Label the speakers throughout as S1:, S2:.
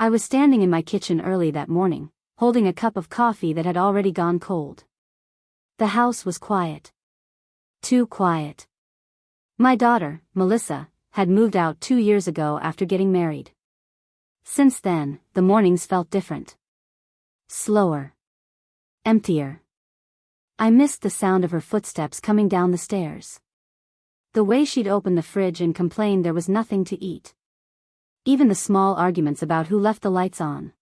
S1: I was standing in my kitchen early that morning, holding a cup of coffee that had already gone cold. The house was quiet. Too quiet. My daughter, Melissa, had moved out 2 years ago after getting married. Since then, the mornings felt different. Slower. Emptier. I missed the sound of her footsteps coming down the stairs. The way she'd open the fridge and complain there was nothing to eat. Even the small arguments about who left the lights on.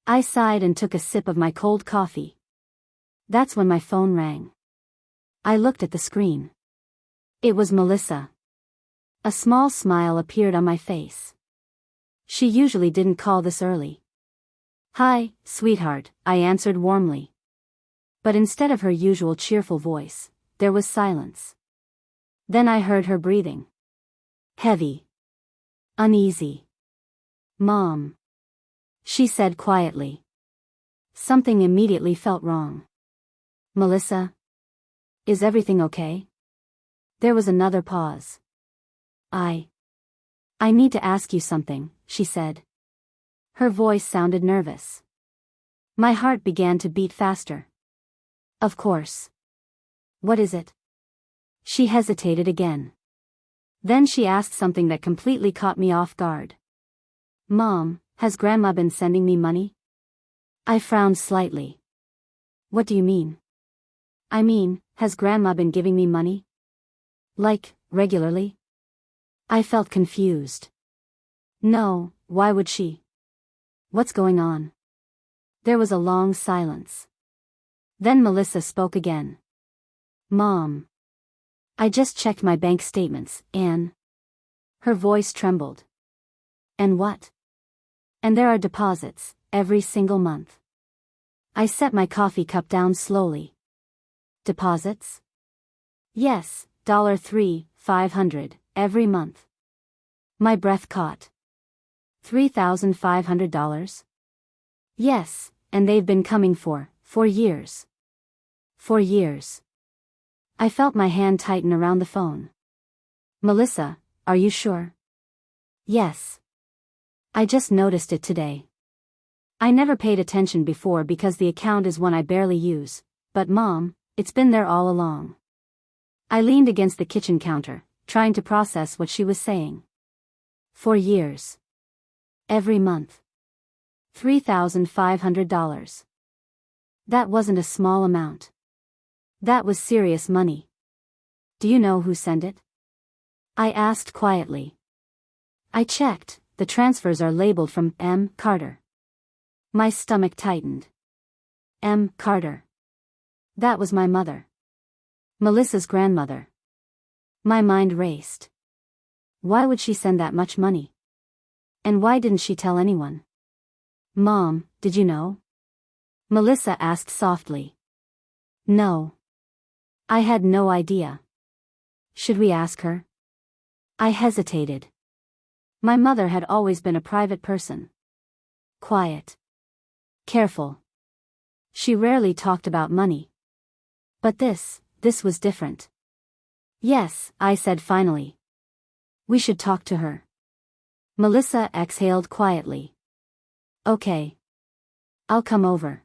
S1: I sighed and took a sip of my cold coffee. That's when my phone rang. I looked at the screen. It was Melissa. A small smile appeared on my face. She usually didn't call this early. "Hi, sweetheart," I answered warmly. But instead of her usual cheerful voice, there was silence. Then I heard her breathing. Heavy. Uneasy. "Mom," she said quietly. Something immediately felt wrong. "Melissa? Is everything okay?" There was another pause. I need to ask you something," she said. Her voice sounded nervous. My heart began to beat faster. "Of course. What is it?" She hesitated again. Then she asked something that completely caught me off guard. "Mom, has Grandma been sending me money?" I frowned slightly. "What do you mean?" "I mean, has Grandma been giving me money? Like, regularly?" I felt confused. "No, why would she? What's going on?" There was a long silence. Then Melissa spoke again. "Mom. I just checked my bank statements, and..." Her voice trembled. "And what?" "And there are deposits, every single month." I set my coffee cup down slowly. "Deposits?" "Yes, $3,500, every month." My breath caught. $3,500? "Yes, and they've been coming for 4 years. 4 years. I felt my hand tighten around the phone. "Melissa, are you sure?" "Yes. I just noticed it today. I never paid attention before because the account is one I barely use, but Mom, it's been there all along." I leaned against the kitchen counter, trying to process what she was saying. 4 years. Every month. $3,500. That wasn't a small amount. That was serious money. "Do you know who sent it?" I asked quietly. I checked, the transfers are labeled from M. Carter. My stomach tightened. M. Carter. That was my mother. Melissa's grandmother. My mind raced. Why would she send that much money? And why didn't she tell anyone? "Mom, did you know?" Melissa asked softly. "No. I had no idea. Should we ask her?" I hesitated. My mother had always been a private person. Quiet. Careful. She rarely talked about money. But this was different. "Yes," I said finally. "We should talk to her." Melissa exhaled quietly. "Okay. I'll come over.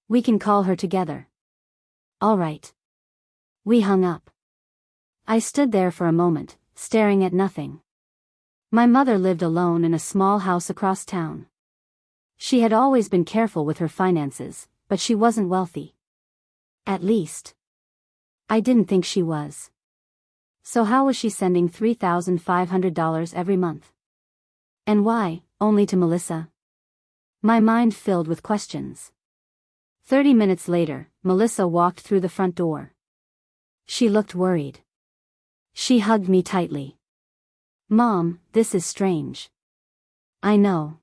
S1: We can call her together." "All right." We hung up. I stood there for a moment, staring at nothing. My mother lived alone in a small house across town. She had always been careful with her finances, but she wasn't wealthy. At least, I didn't think she was. So how was she sending $3,500 every month? And why, only to Melissa? My mind filled with questions. 30 minutes later, Melissa walked through the front door. She looked worried. She hugged me tightly. "Mom, this is strange." "I know."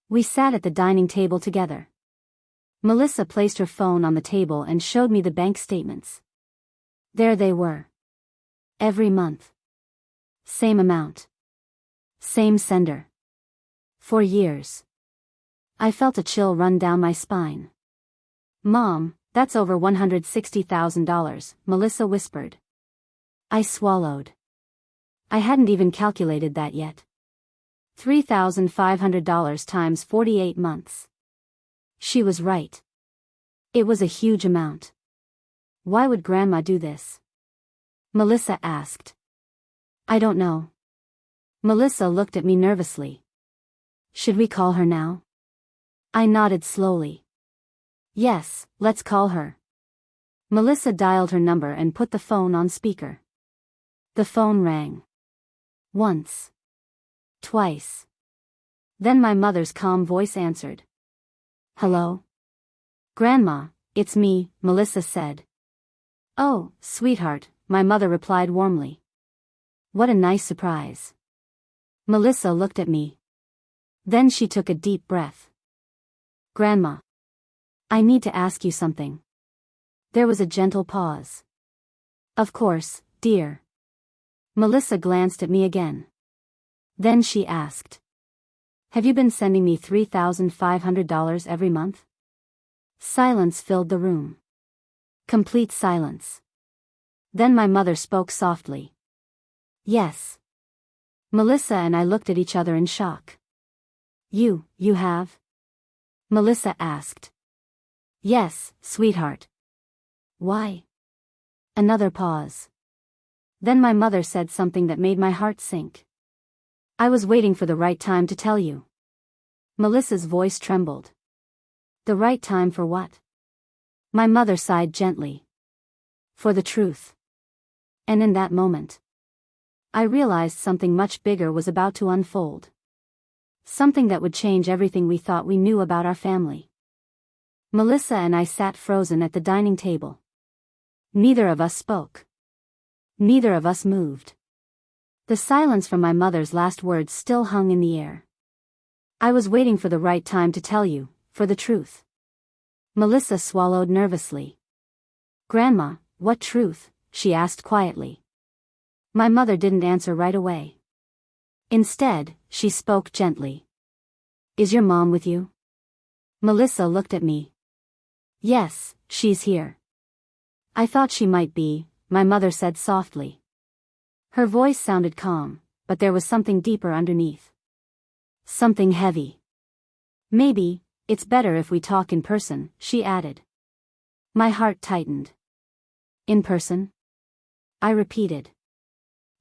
S1: We sat at the dining table together. Melissa placed her phone on the table and showed me the bank statements. There they were. Every month. Same amount. Same sender. 4 years. I felt a chill run down my spine. "Mom, that's over $160,000, Melissa whispered. I swallowed. I hadn't even calculated that yet. $3,500 times 48 months. She was right. It was a huge amount. Why would Grandma do this? Melissa asked. I don't know. Melissa looked at me nervously. Should we call her now? I nodded slowly. Yes, let's call her. Melissa dialed her number and put the phone on speaker. The phone rang. Once. Twice. Then my mother's calm voice answered. Hello? Grandma, it's me, Melissa said. Oh, sweetheart, my mother replied warmly. What a nice surprise. Melissa looked at me. Then she took a deep breath. Grandma. I need to ask you something. There was a gentle pause. Of course, dear. Melissa glanced at me again. Then she asked. Have you been sending me $3,500 every month? Silence filled the room. Complete silence. Then my mother spoke softly. Yes. Melissa and I looked at each other in shock. You have? Melissa asked. Yes, sweetheart. Why? Another pause. Then my mother said something that made my heart sink. I was waiting for the right time to tell you. Melissa's voice trembled. The right time for what? My mother sighed gently. For the truth. And in that moment, I realized something much bigger was about to unfold. Something that would change everything we thought we knew about our family. Melissa and I sat frozen at the dining table. Neither of us spoke. Neither of us moved. The silence from my mother's last words still hung in the air. I was waiting for the right time to tell you, for the truth. Melissa swallowed nervously. Grandma, what truth? She asked quietly. My mother didn't answer right away. Instead, she spoke gently. Is your mom with you? Melissa looked at me. Yes, she's here. I thought she might be, my mother said softly. Her voice sounded calm, but there was something deeper underneath. Something heavy. Maybe, it's better if we talk in person, she added. My heart tightened. In person? I repeated.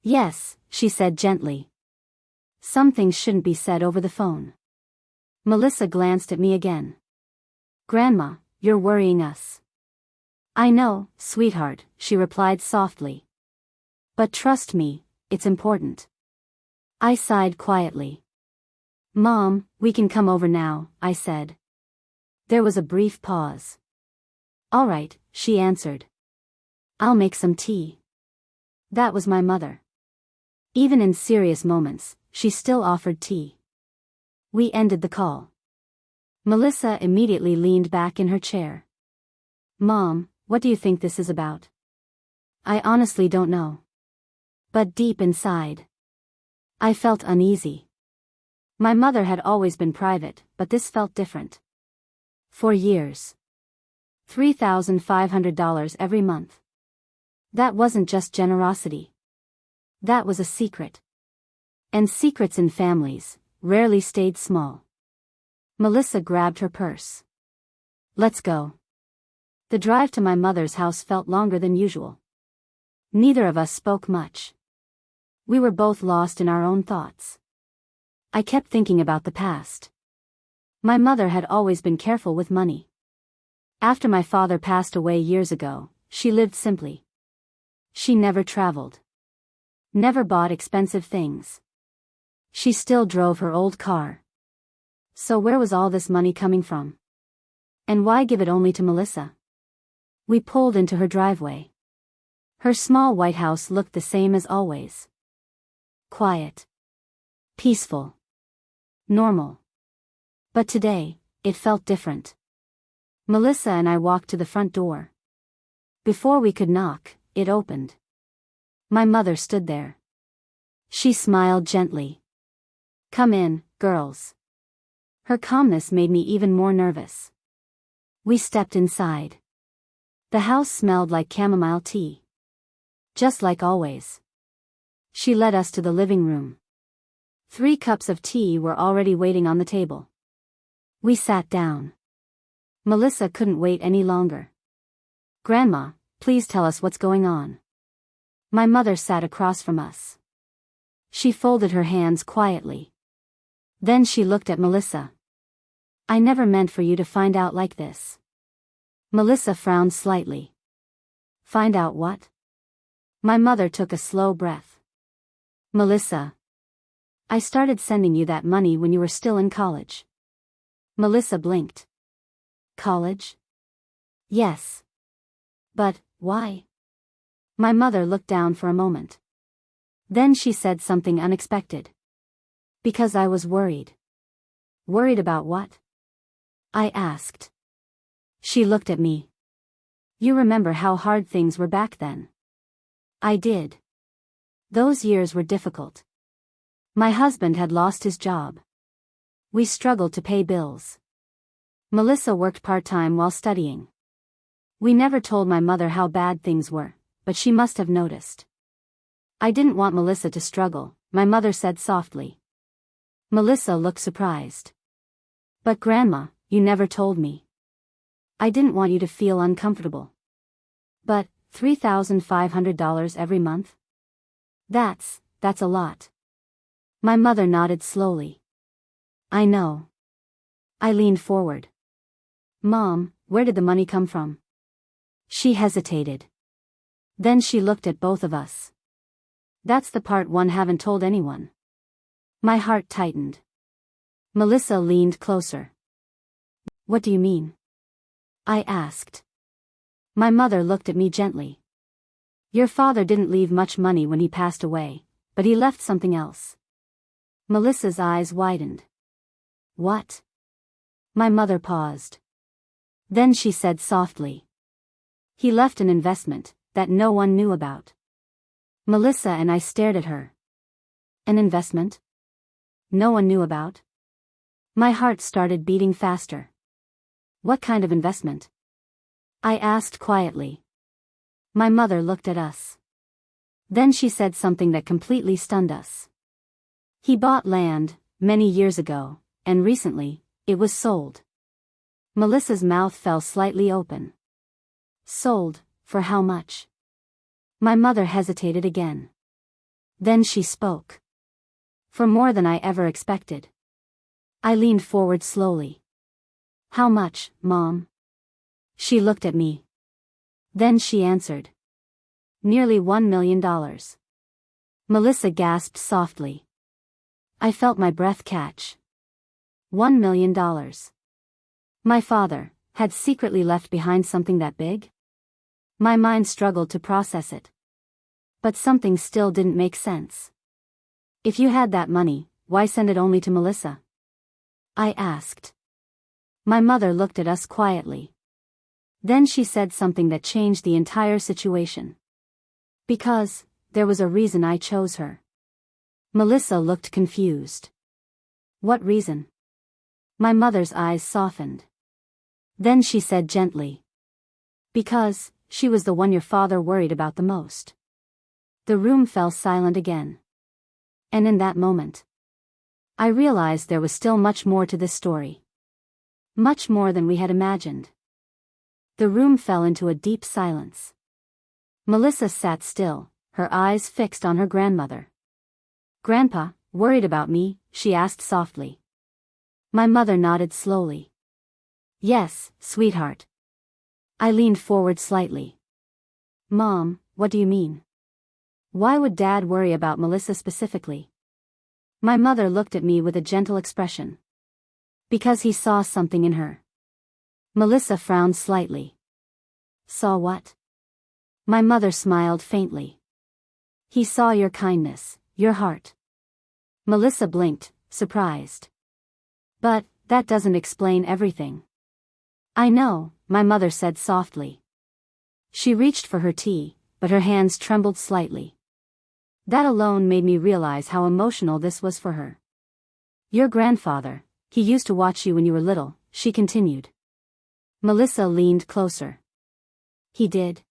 S1: Yes, she said gently. Some things shouldn't be said over the phone. Melissa glanced at me again. Grandma, you're worrying us. I know, sweetheart, she replied softly. But trust me, it's important. I sighed quietly. Mom, we can come over now, I said. There was a brief pause. All right, she answered. I'll make some tea. That was my mother. Even in serious moments, she still offered tea. We ended the call. Melissa immediately leaned back in her chair. Mom, what do you think this is about? I honestly don't know. But deep inside, I felt uneasy. My mother had always been private, but this felt different. For years. $3,500 every month. That wasn't just generosity. That was a secret. And secrets in families rarely stayed small. Melissa grabbed her purse. Let's go. The drive to my mother's house felt longer than usual. Neither of us spoke much. We were both lost in our own thoughts. I kept thinking about the past. My mother had always been careful with money. After my father passed away years ago, she lived simply. She never traveled. Never bought expensive things. She still drove her old car. So where was all this money coming from? And why give it only to Melissa? We pulled into her driveway. Her small white house looked the same as always. Quiet. Peaceful. Normal. But today, it felt different. Melissa and I walked to the front door. Before we could knock, it opened. My mother stood there. She smiled gently. Come in, girls. Her calmness made me even more nervous. We stepped inside. The house smelled like chamomile tea. Just like always. She led us to the living room. 3 cups of tea were already waiting on the table. We sat down. Melissa couldn't wait any longer. "Grandma, please tell us what's going on." My mother sat across from us. She folded her hands quietly. Then she looked at Melissa. "I never meant for you to find out like this." Melissa frowned slightly. "Find out what?" My mother took a slow breath. "Melissa, I started sending you that money when you were still in college." Melissa blinked. "College?" "Yes." "But, why?" My mother looked down for a moment. Then she said something unexpected. "Because I was worried." "Worried about what?" I asked. She looked at me. "You remember how hard things were back then?" I did. Those years were difficult. My husband had lost his job. We struggled to pay bills. Melissa worked part-time while studying. We never told my mother how bad things were, but she must have noticed. "I didn't want Melissa to struggle," my mother said softly. Melissa looked surprised. "But Grandma, you never told me." "I didn't want you to feel uncomfortable." "But, $3,500 every month? That's a lot." My mother nodded slowly. "I know." I leaned forward. "Mom, where did the money come from?" She hesitated. Then she looked at both of us. "That's the part one haven't told anyone." My heart tightened. Melissa leaned closer. "What do you mean?" I asked. My mother looked at me gently. "Your father didn't leave much money when he passed away, but he left something else." Melissa's eyes widened. "What?" My mother paused. Then she said softly. "He left an investment that no one knew about." Melissa and I stared at her. "An investment? No one knew about?" My heart started beating faster. "What kind of investment?" I asked quietly. My mother looked at us. Then she said something that completely stunned us. "He bought land, many years ago, and recently, it was sold." Melissa's mouth fell slightly open. "Sold, for how much?" My mother hesitated again. Then she spoke. "For more than I ever expected." I leaned forward slowly. "How much, Mom?" She looked at me. Then she answered. "Nearly $1 million. Melissa gasped softly. I felt my breath catch. $1 million. My father had secretly left behind something that big? My mind struggled to process it. But something still didn't make sense. "If you had that money, why send it only to Melissa?" I asked. My mother looked at us quietly. Then she said something that changed the entire situation. "Because, there was a reason I chose her." Melissa looked confused. "What reason?" My mother's eyes softened. Then she said gently. "Because, she was the one your father worried about the most." The room fell silent again. And in that moment, I realized there was still much more to this story. Much more than we had imagined. The room fell into a deep silence. Melissa sat still, her eyes fixed on her grandmother. "Grandpa, worried about me?" she asked softly. My mother nodded slowly. "Yes, sweetheart." I leaned forward slightly. "Mom, what do you mean? Why would Dad worry about Melissa specifically?" My mother looked at me with a gentle expression. "Because he saw something in her." Melissa frowned slightly. "Saw what?" My mother smiled faintly. "He saw your kindness, your heart." Melissa blinked, surprised. "But, that doesn't explain everything." "I know," my mother said softly. She reached for her tea, but her hands trembled slightly. That alone made me realize how emotional this was for her. "Your grandfather, he used to watch you when you were little," she continued. Melissa leaned closer. "He did?"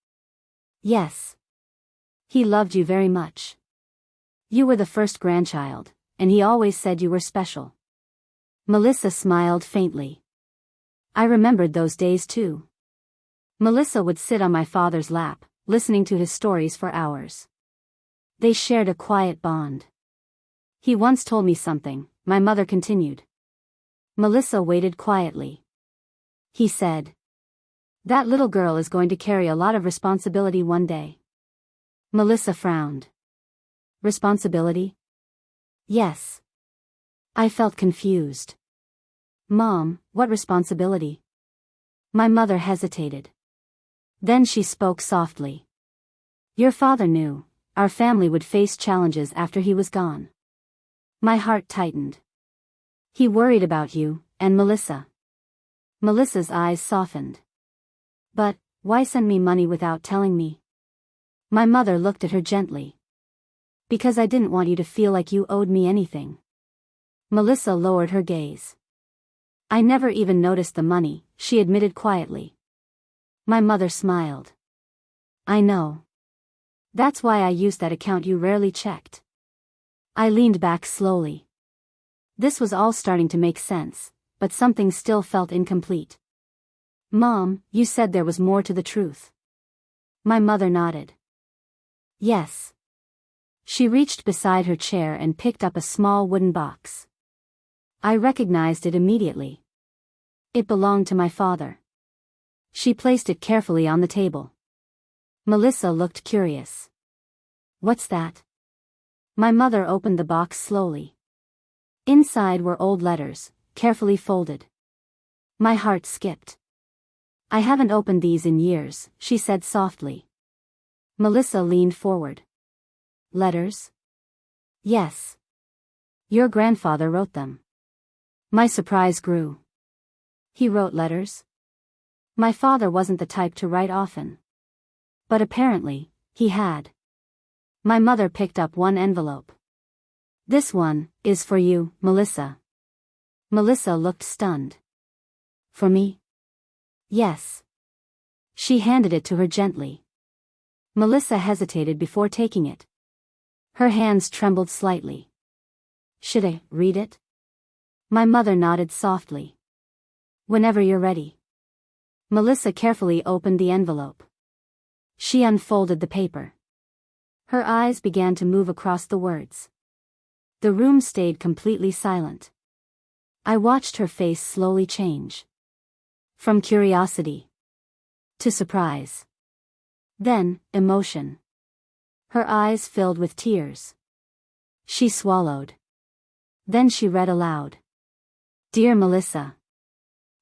S1: "Yes. He loved you very much. You were the first grandchild, and he always said you were special. Melissa smiled faintly. I remembered those days too. Melissa would sit on my father's lap, listening to his stories for hours. They shared a quiet bond. He once told me something, my mother continued. Melissa waited quietly. He said, that little girl is going to carry a lot of responsibility one day. Melissa frowned. Responsibility? Yes. I felt confused. Mom, what responsibility? My mother hesitated. Then she spoke softly. Your father knew our family would face challenges after he was gone. My heart tightened. He worried about you, and Melissa. Melissa's eyes softened. But, why send me money without telling me? My mother looked at her gently. Because I didn't want you to feel like you owed me anything. Melissa lowered her gaze. I never even noticed the money, she admitted quietly. My mother smiled. I know. That's why I used that account you rarely checked. I leaned back slowly. This was all starting to make sense, but something still felt incomplete. Mom, you said there was more to the truth. My mother nodded. Yes. She reached beside her chair and picked up a small wooden box. I recognized it immediately. It belonged to my father. She placed it carefully on the table. Melissa looked curious. What's that? My mother opened the box slowly. Inside were old letters, carefully folded. My heart skipped. I haven't opened these in years, she said softly. Melissa leaned forward. Letters? Yes. Your grandfather wrote them. My surprise grew. He wrote letters? My father wasn't the type to write often. But apparently, he had. My mother picked up one envelope. This one is for you, Melissa. Melissa looked stunned. For me? Yes. She handed it to her gently. Melissa hesitated before taking it. Her hands trembled slightly. Should I read it? My mother nodded softly. Whenever you're ready. Melissa carefully opened the envelope. She unfolded the paper. Her eyes began to move across the words. The room stayed completely silent. I watched her face slowly change. From curiosity to surprise. Then, emotion. Her eyes filled with tears. She swallowed. Then she read aloud. Dear Melissa.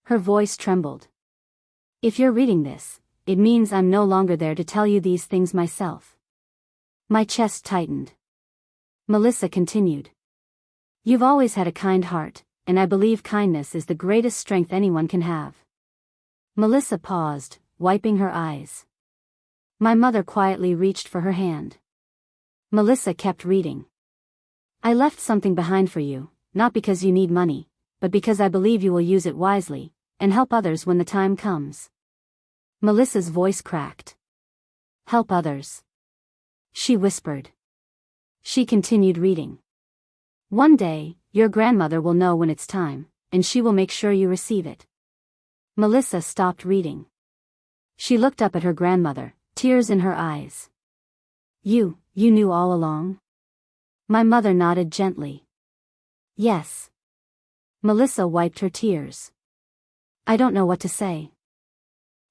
S1: Her voice trembled. If you're reading this, it means I'm no longer there to tell you these things myself. My chest tightened. Melissa continued. You've always had a kind heart, and I believe kindness is the greatest strength anyone can have. Melissa paused, wiping her eyes. My mother quietly reached for her hand. Melissa kept reading. I left something behind for you, not because you need money, but because I believe you will use it wisely, and help others when the time comes. Melissa's voice cracked. Help others. She whispered. She continued reading. One day, your grandmother will know when it's time, and she will make sure you receive it. Melissa stopped reading. She looked up at her grandmother, tears in her eyes. You knew all along? My mother nodded gently. Yes. Melissa wiped her tears. I don't know what to say.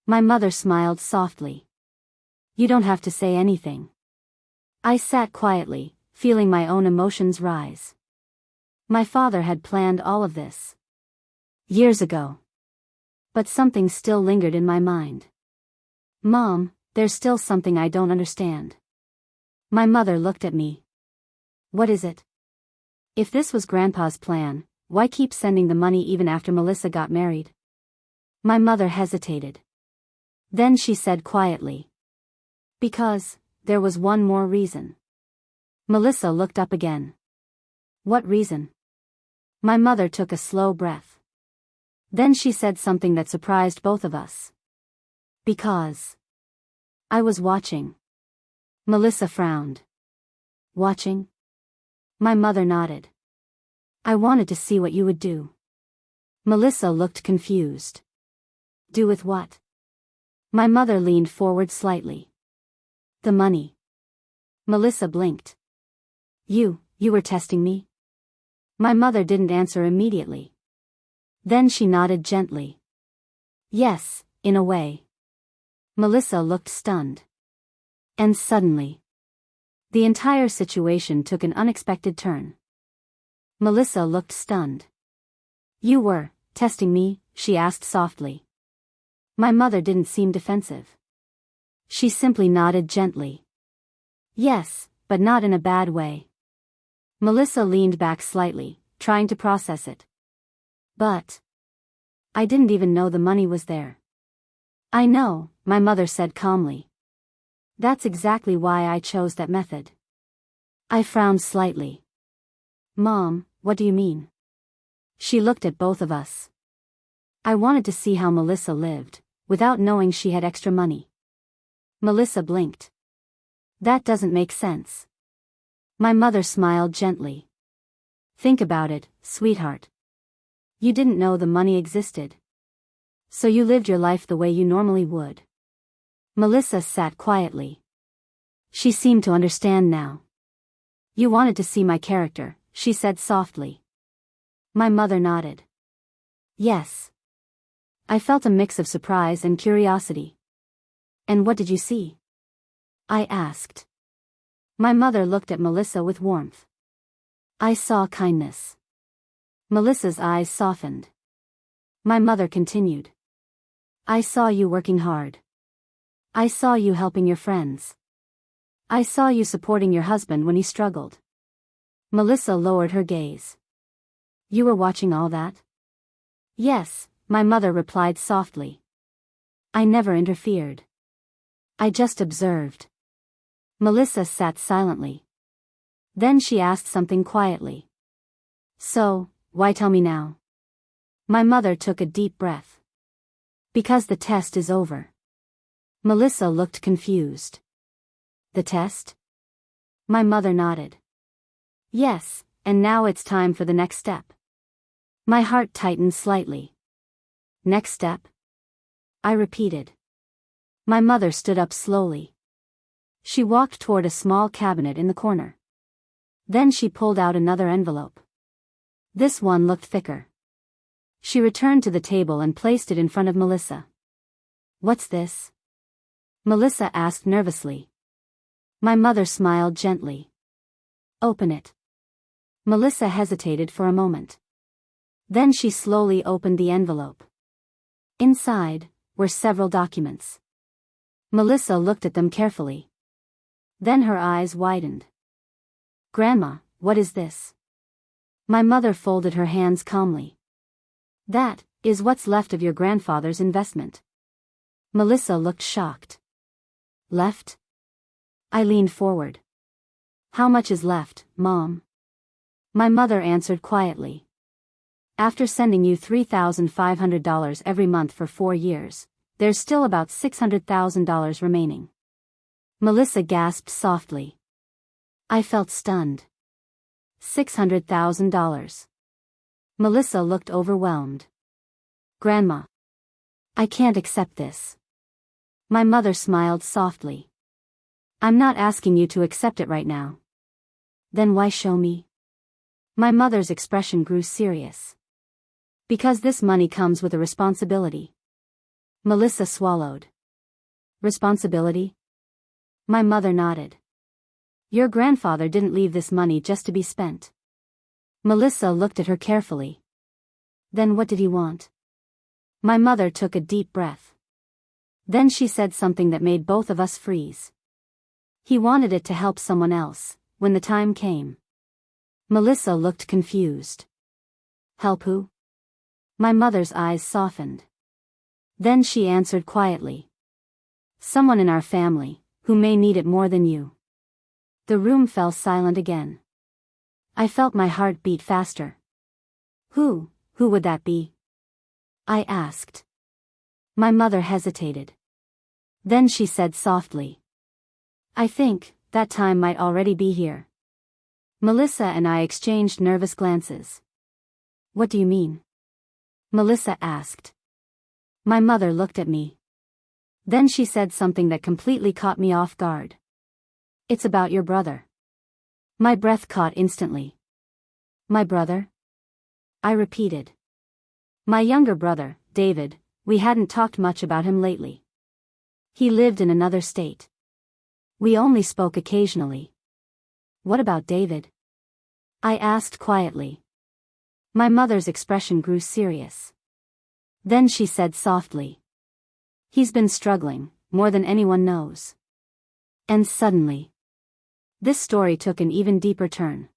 S1: My mother smiled softly. You don't have to say anything. I sat quietly, feeling my own emotions rise. My father had planned all of this years ago. But something still lingered in my mind. Mom, there's still something I don't understand. My mother looked at me. What is it? If this was Grandpa's plan, why keep sending the money even after Melissa got married? My mother hesitated. Then she said quietly. Because, there was one more reason. Melissa looked up again. What reason? My mother took a slow breath. Then she said something that surprised both of us. Because. I was watching. Melissa frowned. Watching? My mother nodded. I wanted to see what you would do. Melissa looked confused. Do with what? My mother leaned forward slightly. The money. Melissa blinked. You were testing me? My mother didn't answer immediately. Then she nodded gently. Yes, in a way. Melissa looked stunned. And suddenly, the entire situation took an unexpected turn. Melissa looked stunned. You were testing me? She asked softly. My mother didn't seem defensive. She simply nodded gently. Yes, but not in a bad way. Melissa leaned back slightly, trying to process it. But I didn't even know the money was there. I know, my mother said calmly. That's exactly why I chose that method. I frowned slightly. Mom, what do you mean? She looked at both of us. I wanted to see how Melissa lived, without knowing she had extra money. Melissa blinked. That doesn't make sense. My mother smiled gently. Think about it, sweetheart. You didn't know the money existed. So you lived your life the way you normally would. Melissa sat quietly. She seemed to understand now. You wanted to see my character, she said softly. My mother nodded. Yes. I felt a mix of surprise and curiosity. And what did you see? I asked. My mother looked at Melissa with warmth. I saw kindness. Melissa's eyes softened. My mother continued. I saw you working hard. I saw you helping your friends. I saw you supporting your husband when he struggled. Melissa lowered her gaze. You were watching all that? Yes, my mother replied softly. I never interfered. I just observed. Melissa sat silently. Then she asked something quietly. So, why tell me now? My mother took a deep breath. Because the test is over. Melissa looked confused. The test? My mother nodded. Yes, and now it's time for the next step. My heart tightened slightly. Next step? I repeated. My mother stood up slowly. She walked toward a small cabinet in the corner. Then she pulled out another envelope. This one looked thicker. She returned to the table and placed it in front of Melissa. What's this? Melissa asked nervously. My mother smiled gently. Open it. Melissa hesitated for a moment. Then she slowly opened the envelope. Inside were several documents. Melissa looked at them carefully. Then her eyes widened. Grandma, what is this? My mother folded her hands calmly. That is what's left of your grandfather's investment. Melissa looked shocked. Left? I leaned forward. How much is left, Mom? My mother answered quietly. After sending you $3,500 every month for 4 years, there's still about $600,000 remaining. Melissa gasped softly. I felt stunned. $600,000. Melissa looked overwhelmed. Grandma. I can't accept this. My mother smiled softly. I'm not asking you to accept it right now. Then why show me? My mother's expression grew serious. Because this money comes with a responsibility. Melissa swallowed. Responsibility? My mother nodded. Your grandfather didn't leave this money just to be spent. Melissa looked at her carefully. Then what did he want? My mother took a deep breath. Then she said something that made both of us freeze. He wanted it to help someone else, when the time came. Melissa looked confused. Help who? My mother's eyes softened. Then she answered quietly. Someone in our family, who may need it more than you. The room fell silent again. I felt my heart beat faster. Who would that be? I asked. My mother hesitated. Then she said softly. I think that time might already be here. Melissa and I exchanged nervous glances. What do you mean? Melissa asked. My mother looked at me. Then she said something that completely caught me off guard. It's about your brother. My breath caught instantly. My brother? I repeated. My younger brother, David. We hadn't talked much about him lately. He lived in another state. We only spoke occasionally. What about David? I asked quietly. My mother's expression grew serious. Then she said softly. He's been struggling, more than anyone knows. And suddenly, this story took an even deeper turn.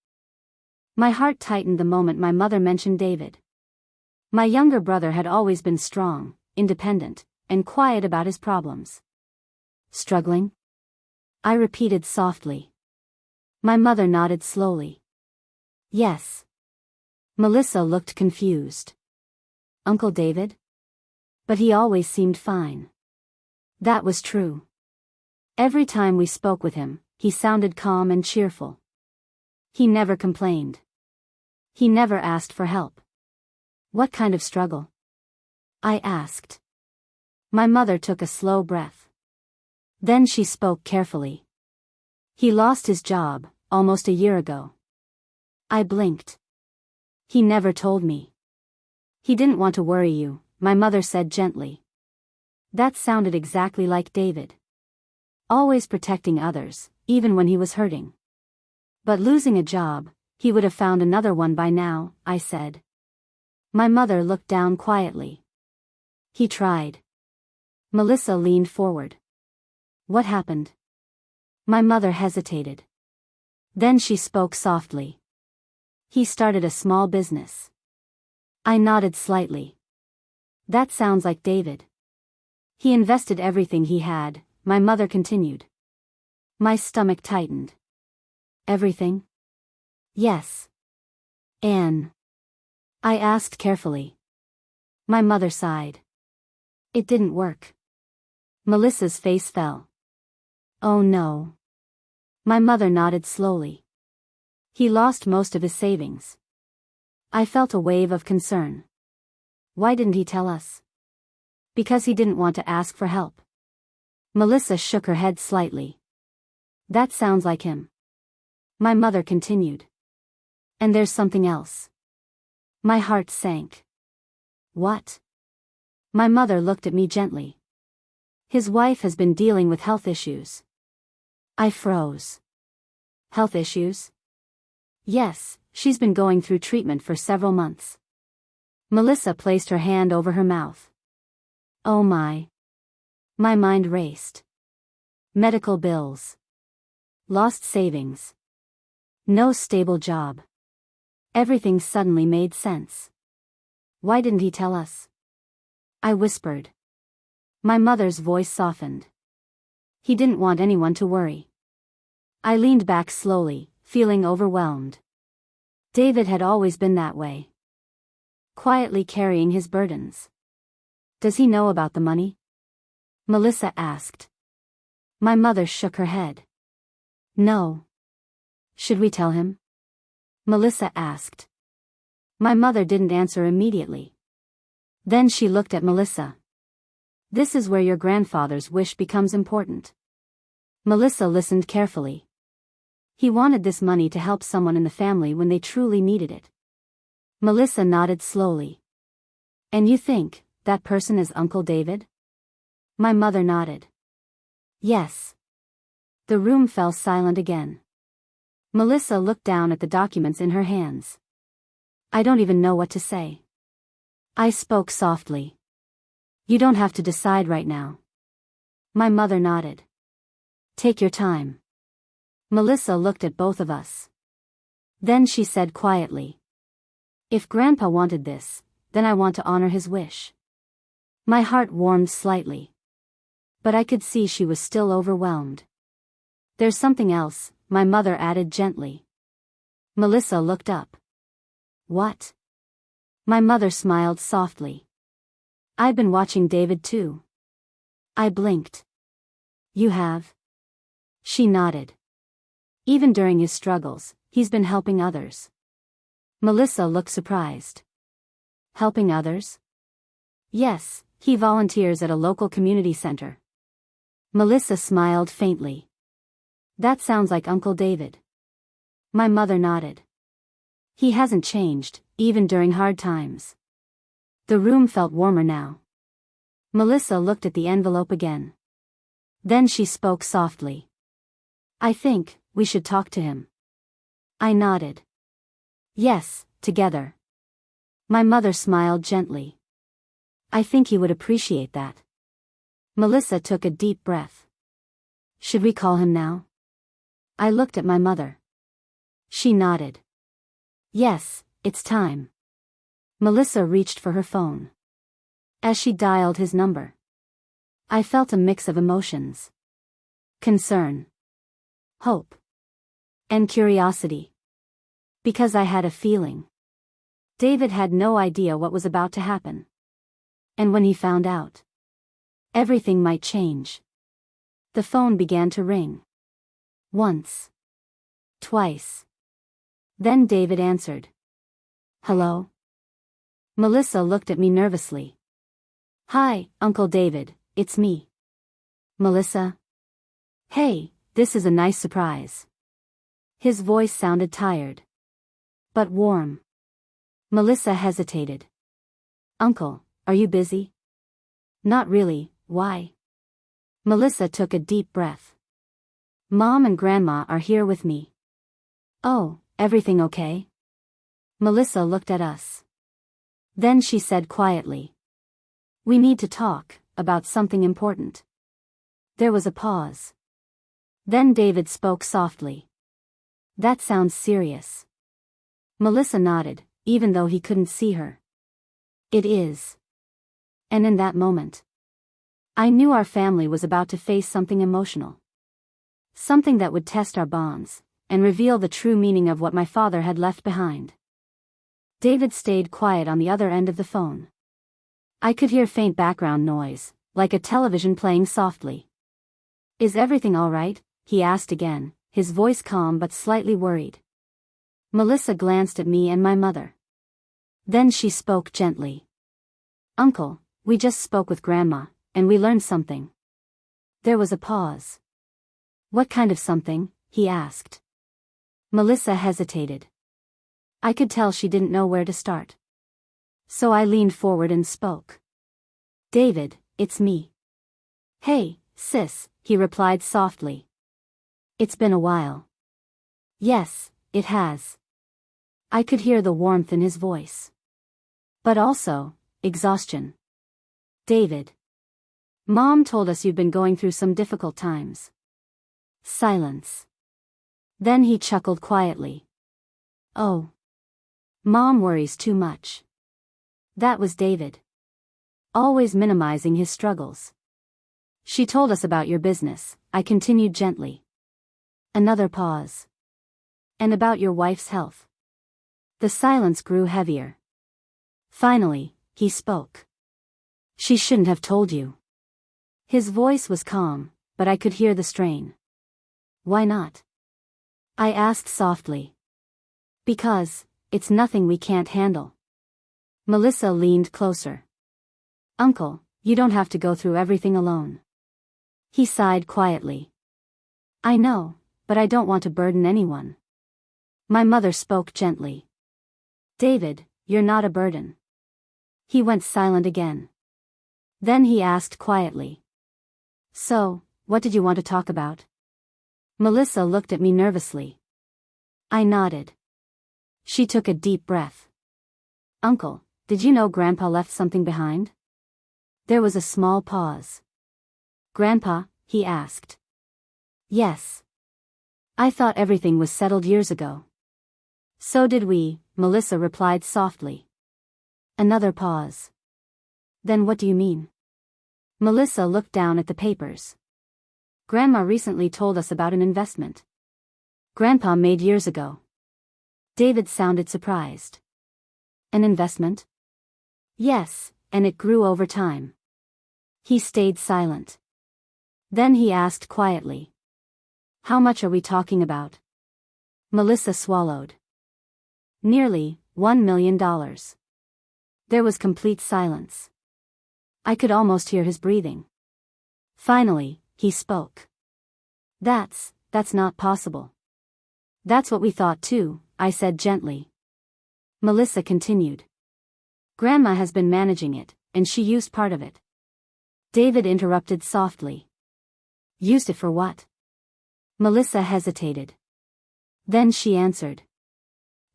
S1: My heart tightened the moment my mother mentioned David. My younger brother had always been strong, independent, and quiet about his problems. Struggling? I repeated softly. My mother nodded slowly. Yes. Melissa looked confused. Uncle David? But he always seemed fine. That was true. Every time we spoke with him, he sounded calm and cheerful. He never complained. He never asked for help. What kind of struggle? I asked. My mother took a slow breath. Then she spoke carefully. He lost his job, almost a year ago. I blinked. He never told me. He didn't want to worry you, my mother said gently. That sounded exactly like David. Always protecting others, even when he was hurting. But losing a job, he would have found another one by now, I said. My mother looked down quietly. He tried. Melissa leaned forward. What happened? My mother hesitated. Then she spoke softly. He started a small business. I nodded slightly. That sounds like David. He invested everything he had, my mother continued. My stomach tightened. Everything? Yes. Anne. I asked carefully. My mother sighed. It didn't work. Melissa's face fell. Oh no. My mother nodded slowly. He lost most of his savings. I felt a wave of concern. Why didn't he tell us? Because he didn't want to ask for help. Melissa shook her head slightly. That sounds like him. My mother continued. And there's something else. My heart sank. What? My mother looked at me gently. His wife has been dealing with health issues. I froze. Health issues? Yes, she's been going through treatment for several months. Melissa placed her hand over her mouth. Oh my. My mind raced. Medical bills. Lost savings. No stable job. Everything suddenly made sense. Why didn't he tell us? I whispered. My mother's voice softened. He didn't want anyone to worry. I leaned back slowly, feeling overwhelmed. David had always been that way. Quietly carrying his burdens. Does he know about the money? Melissa asked. My mother shook her head. No. Should we tell him? Melissa asked. My mother didn't answer immediately. Then she looked at Melissa. This is where your grandfather's wish becomes important. Melissa listened carefully. He wanted this money to help someone in the family when they truly needed it. Melissa nodded slowly. And you think that person is Uncle David? My mother nodded. Yes. The room fell silent again. Melissa looked down at the documents in her hands. I don't even know what to say. I spoke softly. You don't have to decide right now. My mother nodded. Take your time. Melissa looked at both of us. Then she said quietly. If Grandpa wanted this, then I want to honor his wish. My heart warmed slightly. But I could see she was still overwhelmed. There's something else, my mother added gently. Melissa looked up. What? My mother smiled softly. I've been watching David too. I blinked. You have? She nodded. Even during his struggles, he's been helping others. Melissa looked surprised. Helping others? Yes, he volunteers at a local community center. Melissa smiled faintly. That sounds like Uncle David. My mother nodded. He hasn't changed, even during hard times. The room felt warmer now. Melissa looked at the envelope again. Then she spoke softly. I think we should talk to him. I nodded. Yes, together. My mother smiled gently. I think he would appreciate that. Melissa took a deep breath. Should we call him now? I looked at my mother. She nodded. Yes, it's time. Melissa reached for her phone. As she dialed his number, I felt a mix of emotions. Concern, hope, and curiosity. Because I had a feeling. David had no idea what was about to happen. And when he found out, everything might change. The phone began to ring. Once. Twice. Then David answered. Hello? Melissa looked at me nervously. Hi, Uncle David, it's me. Melissa? Hey, this is a nice surprise. His voice sounded tired. But warm. Melissa hesitated. Uncle, are you busy? Not really, why? Melissa took a deep breath. Mom and Grandma are here with me. Oh, everything okay? Melissa looked at us. Then she said quietly. We need to talk about something important. There was a pause. Then David spoke softly. That sounds serious. Melissa nodded, even though he couldn't see her. It is. And in that moment, I knew our family was about to face something emotional. Something that would test our bonds, and reveal the true meaning of what my father had left behind. David stayed quiet on the other end of the phone. I could hear faint background noise, like a television playing softly. Is everything all right? He asked again, his voice calm but slightly worried. Melissa glanced at me and my mother. Then she spoke gently. Uncle, we just spoke with Grandma, and we learned something. There was a pause. What kind of something? He asked. Melissa hesitated. I could tell she didn't know where to start. So I leaned forward and spoke. David, it's me. Hey, sis, he replied softly. It's been a while. Yes, it has. I could hear the warmth in his voice. But also, exhaustion. David. Mom told us you've been going through some difficult times. Silence. Then he chuckled quietly. Oh. Mom worries too much. That was David. Always minimizing his struggles. She told us about your business, I continued gently. Another pause. And about your wife's health. The silence grew heavier. Finally, he spoke. She shouldn't have told you. His voice was calm, but I could hear the strain. Why not? I asked softly. Because, it's nothing we can't handle. Melissa leaned closer. Uncle, you don't have to go through everything alone. He sighed quietly. I know, but I don't want to burden anyone. My mother spoke gently. David, you're not a burden. He went silent again. Then he asked quietly. So, what did you want to talk about? Melissa looked at me nervously. I nodded. She took a deep breath. Uncle, did you know Grandpa left something behind? There was a small pause. Grandpa, he asked. Yes. I thought everything was settled years ago. So did we, Melissa replied softly. Another pause. Then what do you mean? Melissa looked down at the papers. Grandma recently told us about an investment Grandpa made years ago. David sounded surprised. An investment? Yes, and it grew over time. He stayed silent. Then he asked quietly. How much are we talking about? Melissa swallowed. Nearly $1 million. There was complete silence. I could almost hear his breathing. Finally, he spoke. That's not possible. That's what we thought too, I said gently. Melissa continued. Grandma has been managing it, and she used part of it. David interrupted softly. Used it for what? Melissa hesitated. Then she answered.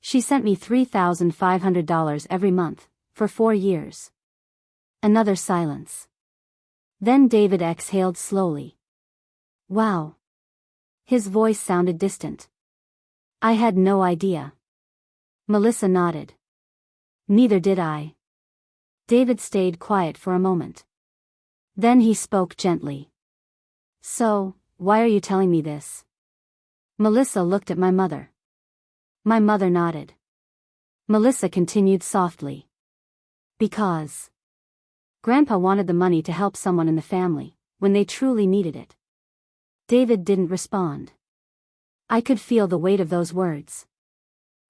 S1: She sent me $3,500 every month, for 4 years. Another silence. Then David exhaled slowly. Wow. His voice sounded distant. I had no idea. Melissa nodded. Neither did I. David stayed quiet for a moment. Then he spoke gently. So, why are you telling me this? Melissa looked at my mother. My mother nodded. Melissa continued softly. Because Grandpa wanted the money to help someone in the family, when they truly needed it. David didn't respond. I could feel the weight of those words.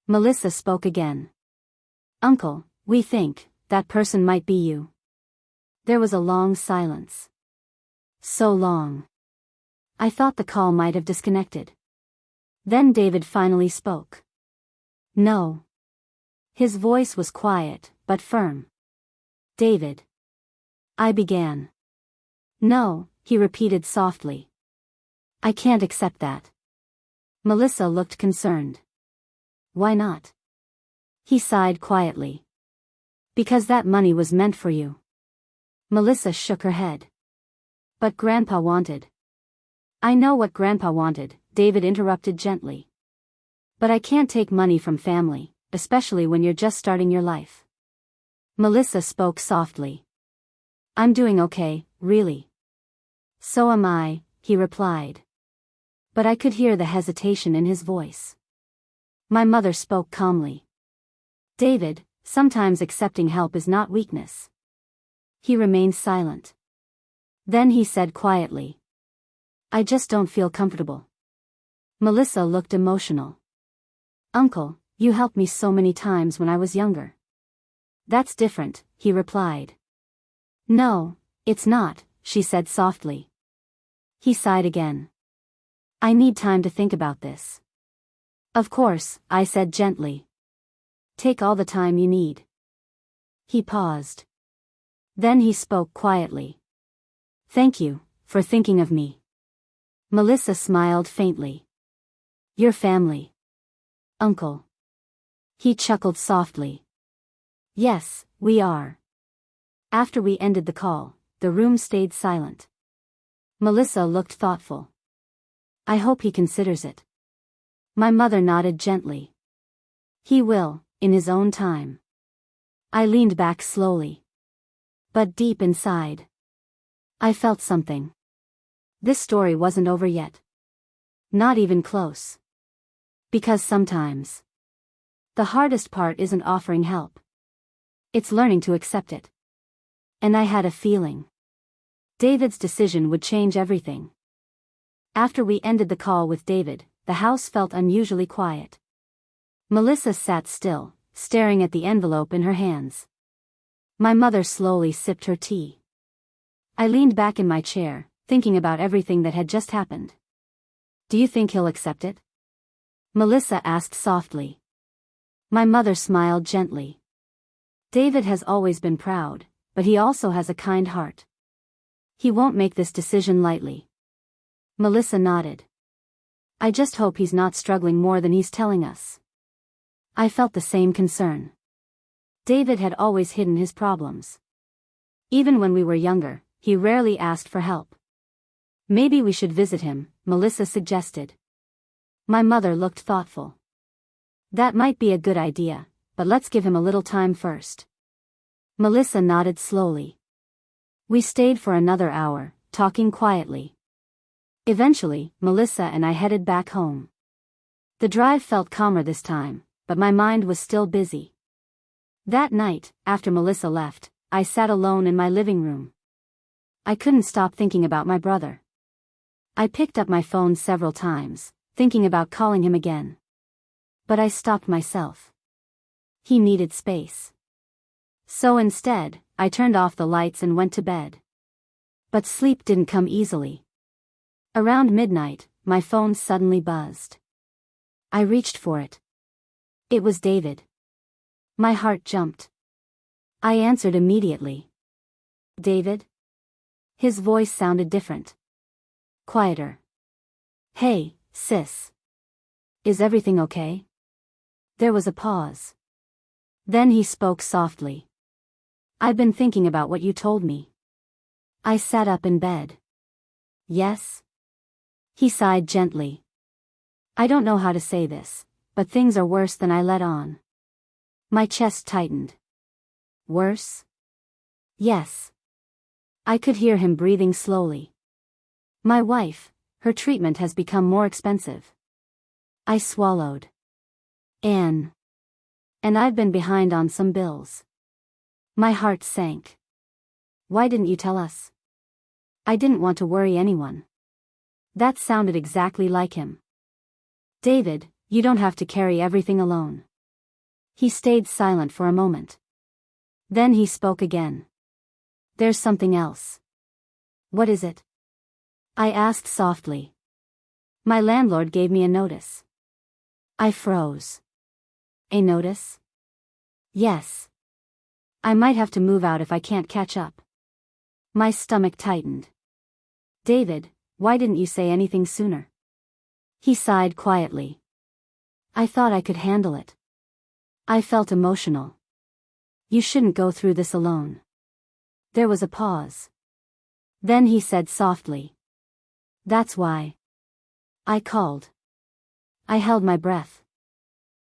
S1: Melissa spoke again. Uncle, we think that person might be you. There was a long silence. So long. I thought the call might have disconnected. Then David finally spoke. No. His voice was quiet, but firm. David. I began. No, he repeated softly. I can't accept that. Melissa looked concerned. Why not? He sighed quietly. Because that money was meant for you. Melissa shook her head. But Grandpa wanted. I know what Grandpa wanted, David interrupted gently. But I can't take money from family, especially when you're just starting your life. Melissa spoke softly. I'm doing okay, really. So am I, he replied. But I could hear the hesitation in his voice. My mother spoke calmly. David, sometimes accepting help is not weakness. He remained silent. Then he said quietly. I just don't feel comfortable. Melissa looked emotional. Uncle, you helped me so many times when I was younger. That's different, he replied. No, it's not, she said softly. He sighed again. I need time to think about this. Of course, I said gently. Take all the time you need. He paused. Then he spoke quietly. Thank you, for thinking of me. Melissa smiled faintly. Your family. Uncle. He chuckled softly. Yes, we are. After we ended the call, the room stayed silent. Melissa looked thoughtful. I hope he considers it. My mother nodded gently. He will, in his own time. I leaned back slowly. But deep inside, I felt something. This story wasn't over yet. Not even close. Because sometimes, the hardest part isn't offering help. It's learning to accept it. And I had a feeling. David's decision would change everything. After we ended the call with David, the house felt unusually quiet. Melissa sat still, staring at the envelope in her hands. My mother slowly sipped her tea. I leaned back in my chair, thinking about everything that had just happened. Do you think he'll accept it? Melissa asked softly. My mother smiled gently. David has always been proud, but he also has a kind heart. He won't make this decision lightly. Melissa nodded. I just hope he's not struggling more than he's telling us. I felt the same concern. David had always hidden his problems. Even when we were younger, he rarely asked for help. Maybe we should visit him, Melissa suggested. My mother looked thoughtful. That might be a good idea, but let's give him a little time first. Melissa nodded slowly. We stayed for another hour, talking quietly. Eventually, Melissa and I headed back home. The drive felt calmer this time, but my mind was still busy. That night, after Melissa left, I sat alone in my living room. I couldn't stop thinking about my brother. I picked up my phone several times, thinking about calling him again. But I stopped myself. He needed space. So instead, I turned off the lights and went to bed. But sleep didn't come easily. Around midnight, my phone suddenly buzzed. I reached for it. It was David. My heart jumped. I answered immediately. David? His voice sounded different. Quieter. Hey, sis. Is everything okay? There was a pause. Then he spoke softly. I've been thinking about what you told me. I sat up in bed. Yes? He sighed gently. I don't know how to say this, but things are worse than I let on. My chest tightened. Worse? Yes. I could hear him breathing slowly. My wife, her treatment has become more expensive. I swallowed. And I've been behind on some bills. My heart sank. Why didn't you tell us? I didn't want to worry anyone. That sounded exactly like him. David, you don't have to carry everything alone. He stayed silent for a moment. Then he spoke again. There's something else. What is it? I asked softly. My landlord gave me a notice. I froze. A notice? Yes. I might have to move out if I can't catch up. My stomach tightened. David, why didn't you say anything sooner? He sighed quietly. I thought I could handle it. I felt emotional. You shouldn't go through this alone. There was a pause. Then he said softly. That's why I called. I held my breath.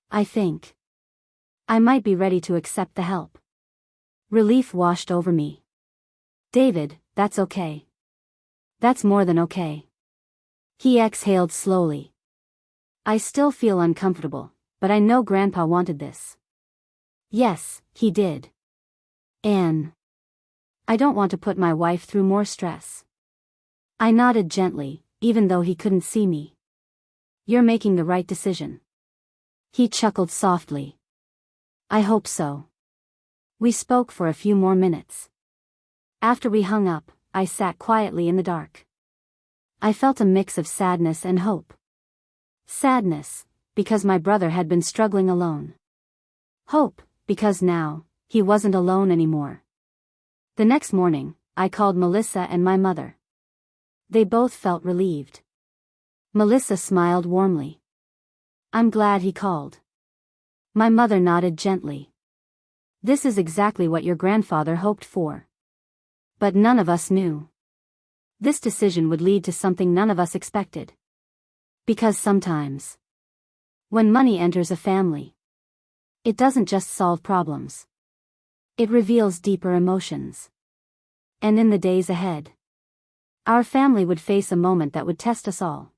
S1: I think I might be ready to accept the help. Relief washed over me. David, that's okay. That's more than okay. He exhaled slowly. I still feel uncomfortable, but I know Grandpa wanted this. Yes, he did. And I don't want to put my wife through more stress. I nodded gently, even though he couldn't see me. You're making the right decision. He chuckled softly. I hope so. We spoke for a few more minutes. After we hung up, I sat quietly in the dark. I felt a mix of sadness and hope. Sadness, because my brother had been struggling alone. Hope, because now, he wasn't alone anymore. The next morning, I called Melissa and my mother. They both felt relieved. Melissa smiled warmly. I'm glad he called. My mother nodded gently. This is exactly what your grandfather hoped for. But none of us knew. This decision would lead to something none of us expected. Because sometimes, when money enters a family, it doesn't just solve problems. It reveals deeper emotions. And in the days ahead, our family would face a moment that would test us all.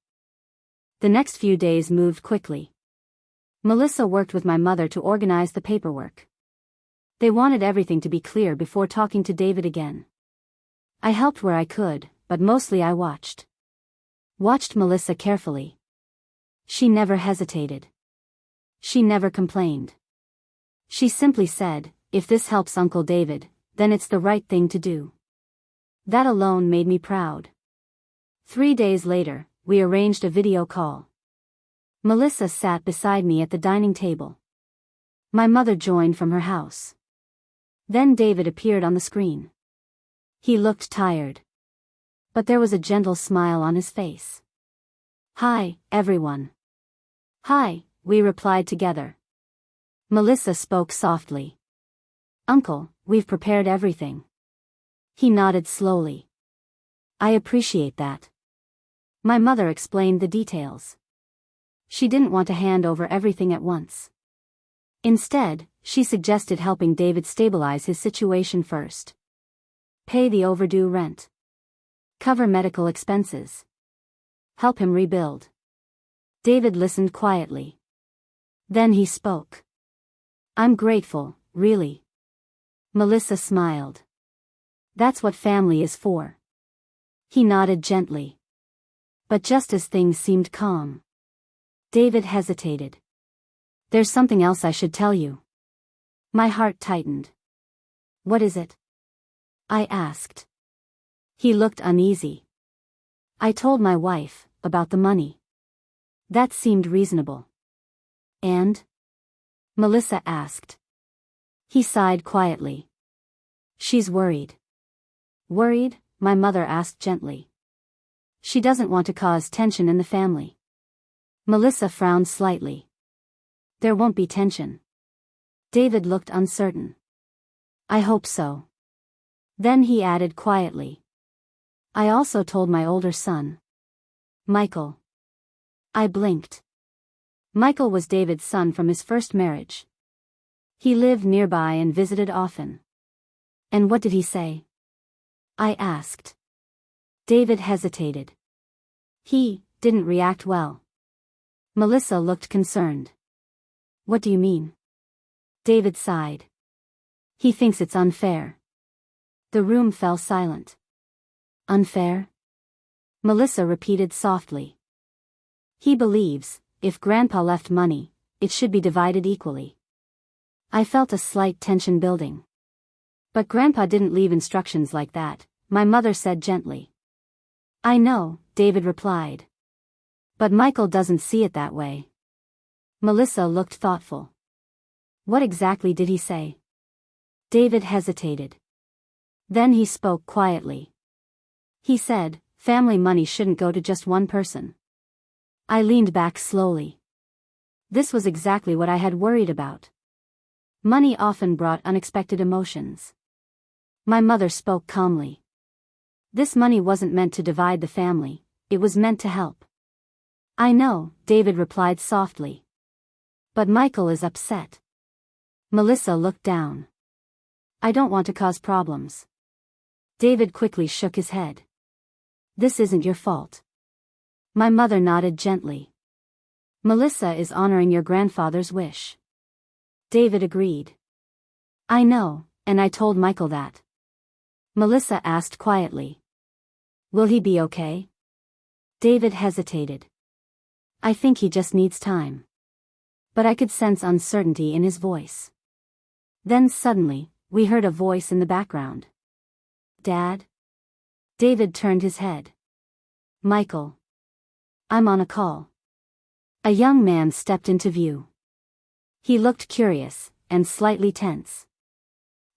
S1: The next few days moved quickly. Melissa worked with my mother to organize the paperwork. They wanted everything to be clear before talking to David again. I helped where I could, but mostly I watched. Watched Melissa carefully. She never hesitated. She never complained. She simply said, if this helps Uncle David, then it's the right thing to do. That alone made me proud. 3 days later, we arranged a video call. Melissa sat beside me at the dining table. My mother joined from her house. Then David appeared on the screen. He looked tired. But there was a gentle smile on his face. Hi, everyone. Hi, we replied together. Melissa spoke softly. Uncle, we've prepared everything. He nodded slowly. I appreciate that. My mother explained the details. She didn't want to hand over everything at once. Instead, she suggested helping David stabilize his situation first. Pay the overdue rent. Cover medical expenses. Help him rebuild. David listened quietly. Then he spoke. I'm grateful, really. Melissa smiled. That's what family is for. He nodded gently. But just as things seemed calm, David hesitated. There's something else I should tell you. My heart tightened. What is it? I asked. He looked uneasy. I told my wife about the money. That seemed reasonable. And? Melissa asked. He sighed quietly. She's worried. Worried? My mother asked gently. She doesn't want to cause tension in the family. Melissa frowned slightly. There won't be tension. David looked uncertain. I hope so. Then he added quietly. I also told my older son. Michael. I blinked. Michael was David's son from his first marriage. He lived nearby and visited often. And what did he say? I asked. David hesitated. He didn't react well. Melissa looked concerned. What do you mean? David sighed. He thinks it's unfair. The room fell silent. Unfair? Melissa repeated softly. He believes, if Grandpa left money, it should be divided equally. I felt a slight tension building. But Grandpa didn't leave instructions like that, my mother said gently. I know, David replied. But Michael doesn't see it that way. Melissa looked thoughtful. What exactly did he say? David hesitated. Then he spoke quietly. He said, family money shouldn't go to just one person. I leaned back slowly. This was exactly what I had worried about. Money often brought unexpected emotions. My mother spoke calmly. This money wasn't meant to divide the family, it was meant to help. I know, David replied softly. But Michael is upset. Melissa looked down. I don't want to cause problems. David quickly shook his head. This isn't your fault. My mother nodded gently. Melissa is honoring your grandfather's wish. David agreed. I know, and I told Michael that. Melissa asked quietly. Will he be okay? David hesitated. I think he just needs time. But I could sense uncertainty in his voice. Then suddenly, we heard a voice in the background. Dad? David turned his head. Michael. I'm on a call. A young man stepped into view. He looked curious, and slightly tense.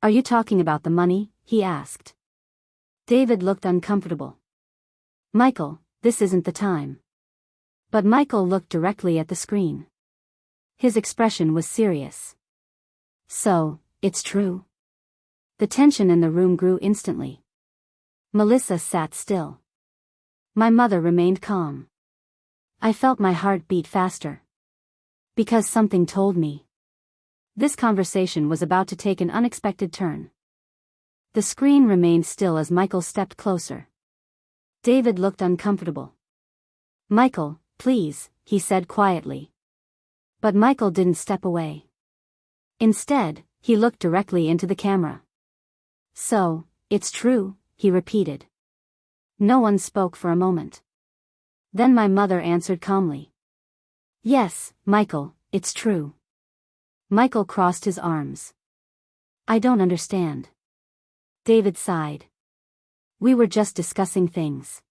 S1: Are you talking about the money? He asked. David looked uncomfortable. Michael, this isn't the time. But Michael looked directly at the screen. His expression was serious. So, it's true. The tension in the room grew instantly. Melissa sat still. My mother remained calm. I felt my heart beat faster. Because something told me. This conversation was about to take an unexpected turn. The screen remained still as Michael stepped closer. David looked uncomfortable. Michael, please, he said quietly. But Michael didn't step away. Instead, he looked directly into the camera. So, it's true, he repeated. No one spoke for a moment. Then my mother answered calmly. Yes, Michael, it's true. Michael crossed his arms. I don't understand. David sighed. We were just discussing things.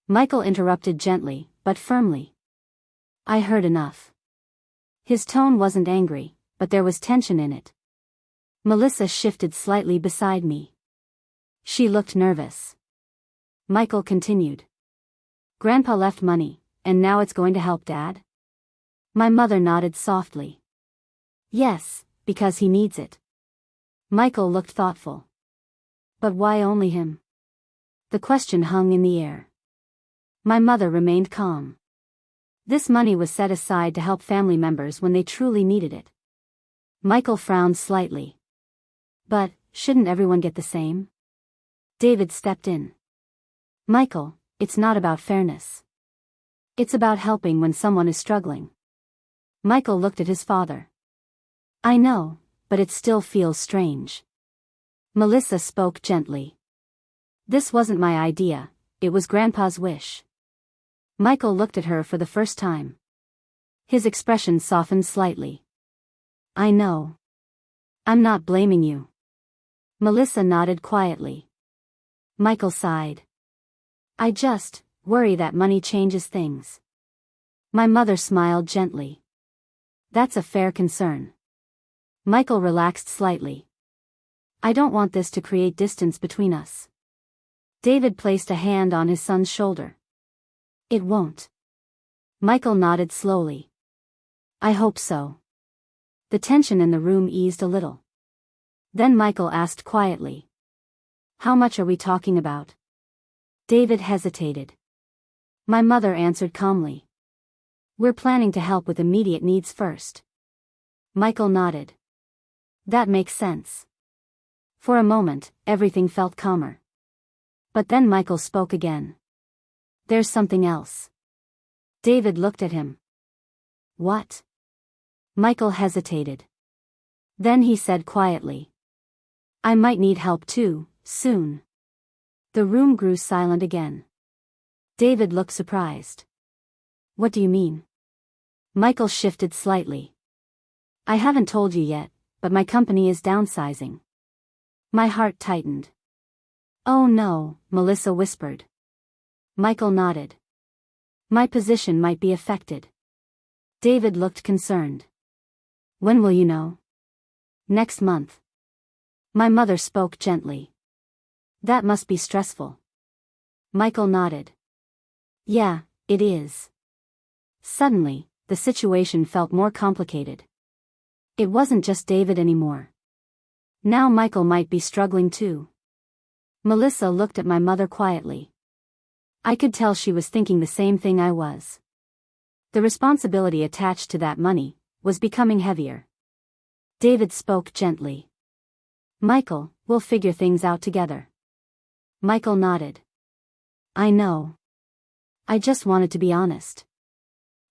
S1: Michael interrupted gently, but firmly. I heard enough. His tone wasn't angry, but there was tension in it. Melissa shifted slightly beside me. She looked nervous. Michael continued. Grandpa left money, and now it's going to help Dad? My mother nodded softly. Yes, because he needs it. Michael looked thoughtful. But why only him? The question hung in the air. My mother remained calm. This money was set aside to help family members when they truly needed it. Michael frowned slightly. But, shouldn't everyone get the same? David stepped in. Michael, it's not about fairness. It's about helping when someone is struggling. Michael looked at his father. I know, but it still feels strange. Melissa spoke gently. This wasn't my idea, it was Grandpa's wish. Michael looked at her for the first time. His expression softened slightly. I know. I'm not blaming you. Melissa nodded quietly. Michael sighed. I just worry that money changes things. My mother smiled gently. That's a fair concern. Michael relaxed slightly. I don't want this to create distance between us. David placed a hand on his son's shoulder. It won't. Michael nodded slowly. I hope so. The tension in the room eased a little. Then Michael asked quietly. How much are we talking about? David hesitated. My mother answered calmly. We're planning to help with immediate needs first. Michael nodded. That makes sense. For a moment, everything felt calmer. But then Michael spoke again. There's something else. David looked at him. What? Michael hesitated. Then he said quietly. I might need help too, soon. The room grew silent again. David looked surprised. What do you mean? Michael shifted slightly. I haven't told you yet, but my company is downsizing. My heart tightened. Oh no, Melissa whispered. Michael nodded. My position might be affected. David looked concerned. When will you know? Next month. My mother spoke gently. That must be stressful. Michael nodded. Yeah, it is. Suddenly, the situation felt more complicated. It wasn't just David anymore. Now Michael might be struggling too. Melissa looked at my mother quietly. I could tell she was thinking the same thing I was. The responsibility attached to that money was becoming heavier. David spoke gently. Michael, we'll figure things out together. Michael nodded. I know. I just wanted to be honest.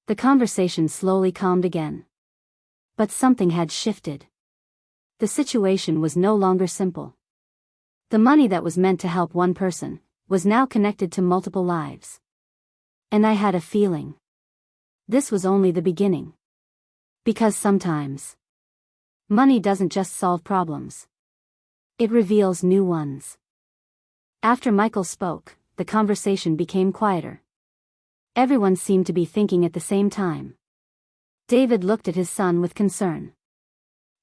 S1: The conversation slowly calmed again. But something had shifted. The situation was no longer simple. The money that was meant to help one person was now connected to multiple lives. And I had a feeling. This was only the beginning. Because sometimes, money doesn't just solve problems. It reveals new ones. After Michael spoke, the conversation became quieter. Everyone seemed to be thinking at the same time. David looked at his son with concern.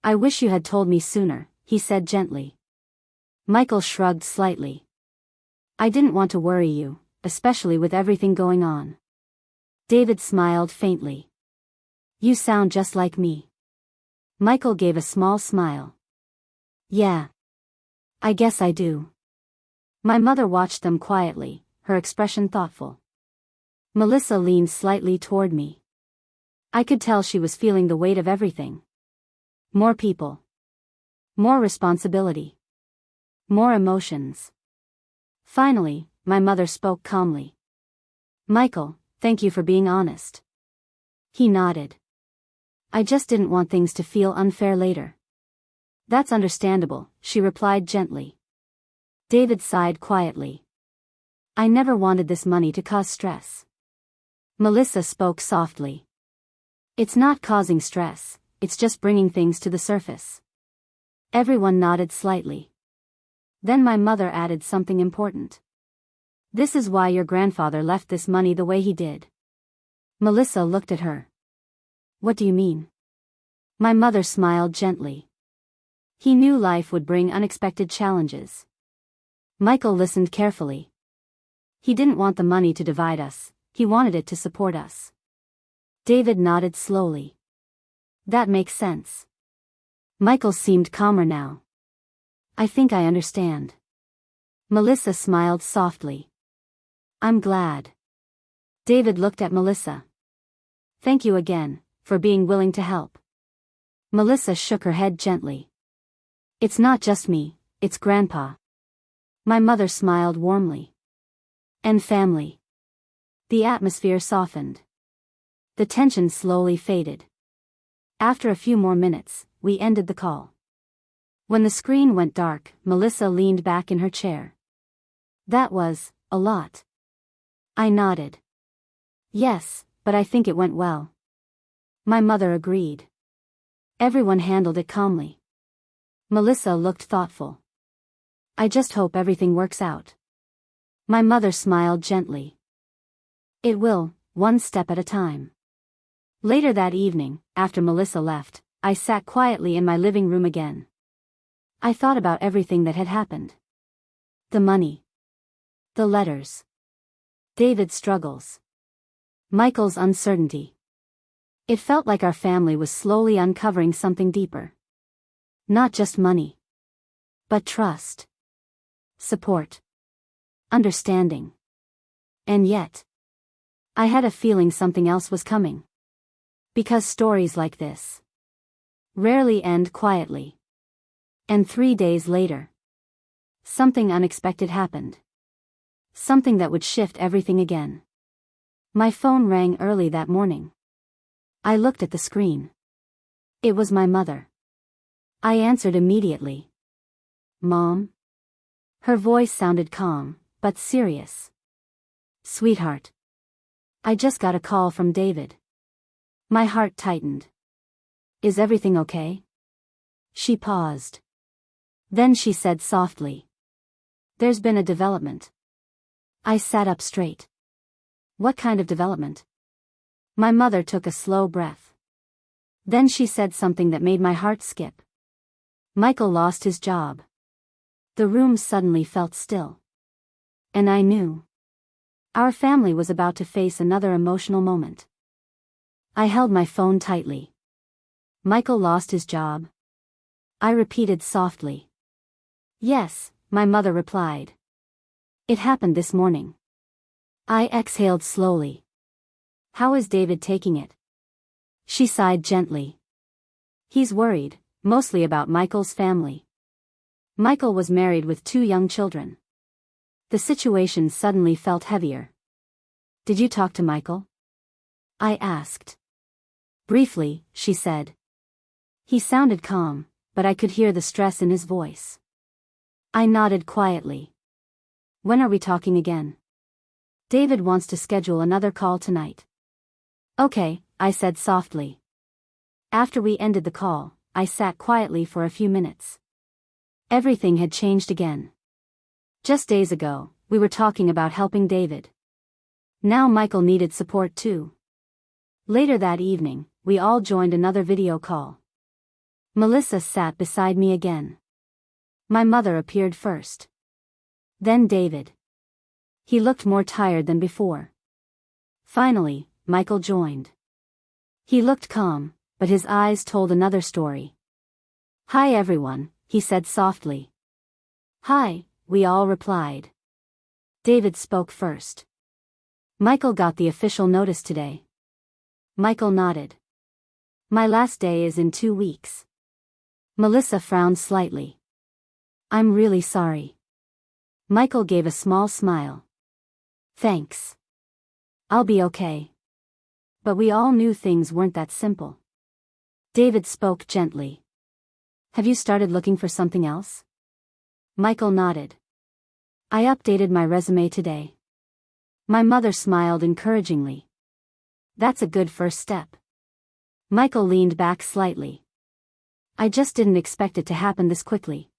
S1: I wish you had told me sooner, he said gently. Michael shrugged slightly. I didn't want to worry you, especially with everything going on. David smiled faintly. You sound just like me. Michael gave a small smile. Yeah. I guess I do. My mother watched them quietly, her expression thoughtful. Melissa leaned slightly toward me. I could tell she was feeling the weight of everything. More people. More responsibility. More emotions. Finally, my mother spoke calmly. Michael, thank you for being honest. He nodded. I just didn't want things to feel unfair later. That's understandable, she replied gently. David sighed quietly. I never wanted this money to cause stress. Melissa spoke softly. It's not causing stress, it's just bringing things to the surface. Everyone nodded slightly. Then my mother added something important. This is why your grandfather left this money the way he did. Melissa looked at her. What do you mean? My mother smiled gently. He knew life would bring unexpected challenges. Michael listened carefully. He didn't want the money to divide us, he wanted it to support us. David nodded slowly. That makes sense. Michael seemed calmer now. I think I understand. Melissa smiled softly. I'm glad. David looked at Melissa. Thank you again, for being willing to help. Melissa shook her head gently. It's not just me, it's Grandpa. My mother smiled warmly. And family. The atmosphere softened. The tension slowly faded. After a few more minutes, we ended the call. When the screen went dark, Melissa leaned back in her chair. That was a lot. I nodded. Yes, but I think it went well. My mother agreed. Everyone handled it calmly. Melissa looked thoughtful. I just hope everything works out. My mother smiled gently. It will, one step at a time. Later that evening, after Melissa left, I sat quietly in my living room again. I thought about everything that had happened. The money. The letters. David's struggles. Michael's uncertainty. It felt like our family was slowly uncovering something deeper. Not just money. But trust. Support. Understanding. And yet, I had a feeling something else was coming. Because stories like this rarely end quietly. And 3 days later, something unexpected happened. Something that would shift everything again. My phone rang early that morning. I looked at the screen. It was my mother. I answered immediately. Mom? Her voice sounded calm, but serious. Sweetheart. I just got a call from David. My heart tightened. Is everything okay? She paused. Then she said softly. There's been a development. I sat up straight. What kind of development? My mother took a slow breath. Then she said something that made my heart skip. Michael lost his job. The room suddenly felt still. And I knew. Our family was about to face another emotional moment. I held my phone tightly. Michael lost his job? I repeated softly. Yes, my mother replied. It happened this morning. I exhaled slowly. How is David taking it? She sighed gently. He's worried, mostly about Michael's family. Michael was married with 2 young children. The situation suddenly felt heavier. Did you talk to Michael? I asked. Briefly, she said. He sounded calm, but I could hear the stress in his voice. I nodded quietly. When are we talking again? David wants to schedule another call tonight. Okay, I said softly. After we ended the call, I sat quietly for a few minutes. Everything had changed again. Just days ago, we were talking about helping David. Now Michael needed support too. Later that evening, we all joined another video call. Melissa sat beside me again. My mother appeared first. Then David. He looked more tired than before. Finally, Michael joined. He looked calm, but his eyes told another story. Hi everyone, he said softly. Hi, we all replied. David spoke first. Michael got the official notice today. Michael nodded. My last day is in 2 weeks. Melissa frowned slightly. I'm really sorry. Michael gave a small smile. Thanks. I'll be okay. But we all knew things weren't that simple. David spoke gently. Have you started looking for something else? Michael nodded. I updated my resume today. My mother smiled encouragingly. That's a good first step. Michael leaned back slightly. I just didn't expect it to happen this quickly.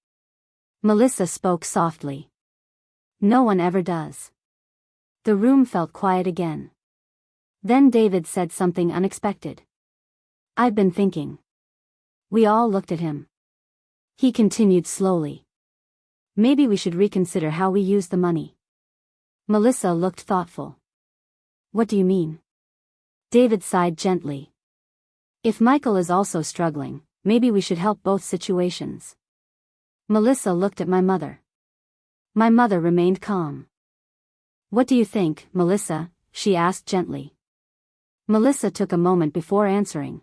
S1: Melissa spoke softly. No one ever does. The room felt quiet again. Then David said something unexpected. I've been thinking. We all looked at him. He continued slowly. Maybe we should reconsider how we use the money. Melissa looked thoughtful. What do you mean? David sighed gently. If Michael is also struggling, maybe we should help both situations. Melissa looked at my mother. My mother remained calm. What do you think, Melissa? She asked gently. Melissa took a moment before answering.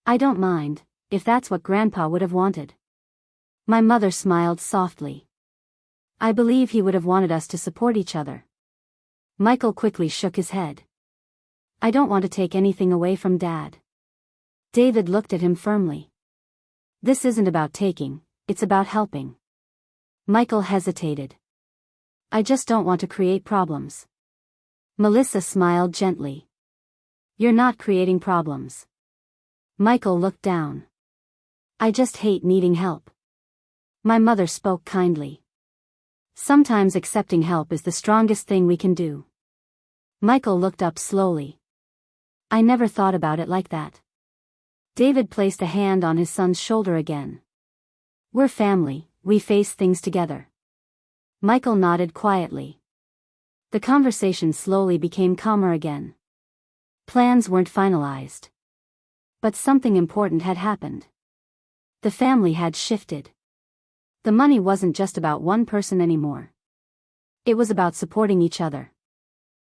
S1: I don't mind, if that's what Grandpa would have wanted. My mother smiled softly. I believe he would have wanted us to support each other. Michael quickly shook his head. I don't want to take anything away from Dad. David looked at him firmly. This isn't about taking, it's about helping. Michael hesitated. I just don't want to create problems. Melissa smiled gently. You're not creating problems. Michael looked down. I just hate needing help. My mother spoke kindly. Sometimes accepting help is the strongest thing we can do. Michael looked up slowly. I never thought about it like that. David placed a hand on his son's shoulder again. We're family, we face things together. Michael nodded quietly. The conversation slowly became calmer again. Plans weren't finalized. But something important had happened. The family had shifted. The money wasn't just about one person anymore. It was about supporting each other.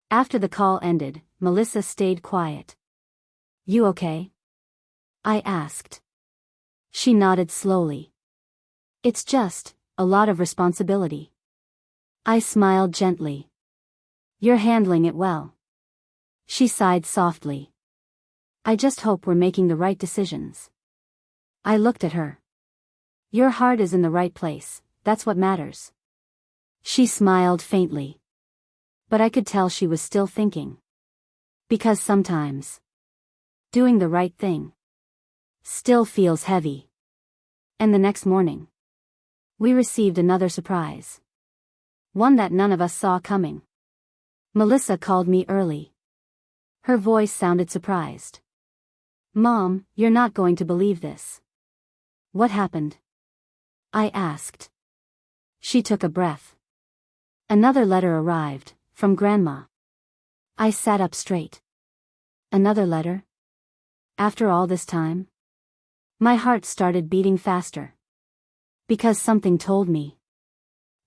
S1: After the call ended, Melissa stayed quiet. You okay? I asked. She nodded slowly. It's just a lot of responsibility. I smiled gently. You're handling it well. She sighed softly. I just hope we're making the right decisions. I looked at her. Your heart is in the right place, that's what matters. She smiled faintly. But I could tell she was still thinking. Because sometimes doing the right thing still feels heavy. And the next morning, we received another surprise. One that none of us saw coming. Melissa called me early. Her voice sounded surprised. Mom, you're not going to believe this. What happened? I asked. She took a breath. Another letter arrived, from Grandma. I sat up straight. Another letter? After all this time? My heart started beating faster. Because something told me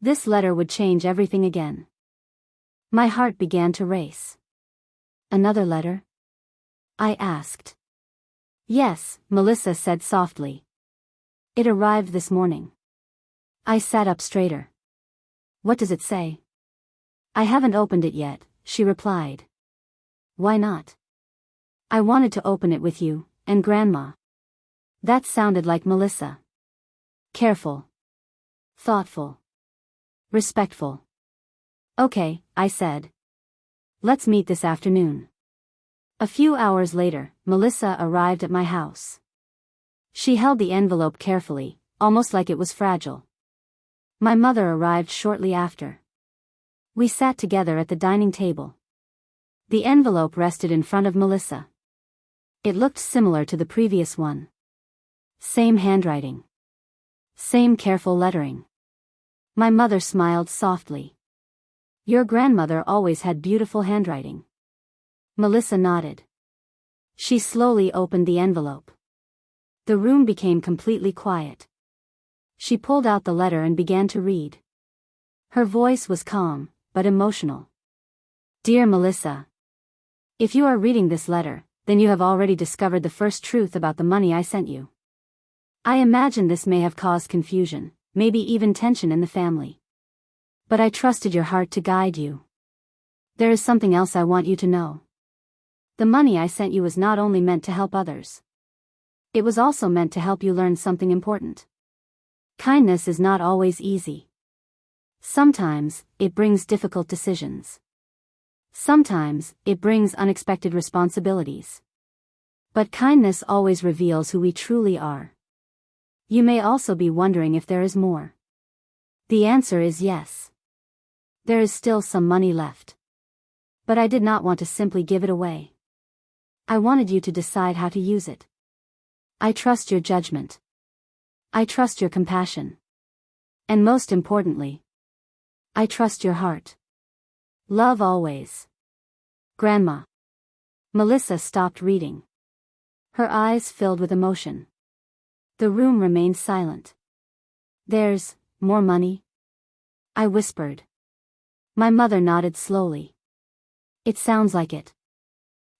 S1: this letter would change everything again. My heart began to race. Another letter? I asked. Yes, Melissa said softly. It arrived this morning. I sat up straighter. What does it say? I haven't opened it yet, she replied. Why not? I wanted to open it with you, and Grandma. That sounded like Melissa. Careful. Thoughtful. Respectful. Okay, I said. Let's meet this afternoon. A few hours later, Melissa arrived at my house. She held the envelope carefully, almost like it was fragile. My mother arrived shortly after. We sat together at the dining table. The envelope rested in front of Melissa. It looked similar to the previous one. Same handwriting. Same careful lettering. My mother smiled softly. Your grandmother always had beautiful handwriting. Melissa nodded. She slowly opened the envelope. The room became completely quiet. She pulled out the letter and began to read. Her voice was calm, but emotional. Dear Melissa, if you are reading this letter, then you have already discovered the first truth about the money I sent you. I imagine this may have caused confusion, maybe even tension in the family. But I trusted your heart to guide you. There is something else I want you to know. The money I sent you was not only meant to help others. It was also meant to help you learn something important. Kindness is not always easy. Sometimes, it brings difficult decisions. Sometimes, it brings unexpected responsibilities. But kindness always reveals who we truly are. You may also be wondering if there is more. The answer is yes. There is still some money left. But I did not want to simply give it away. I wanted you to decide how to use it. I trust your judgment. I trust your compassion. And most importantly, I trust your heart. Love always. Grandma. Melissa stopped reading. Her eyes filled with emotion. The room remained silent. There's more money? I whispered. My mother nodded slowly. It sounds like it.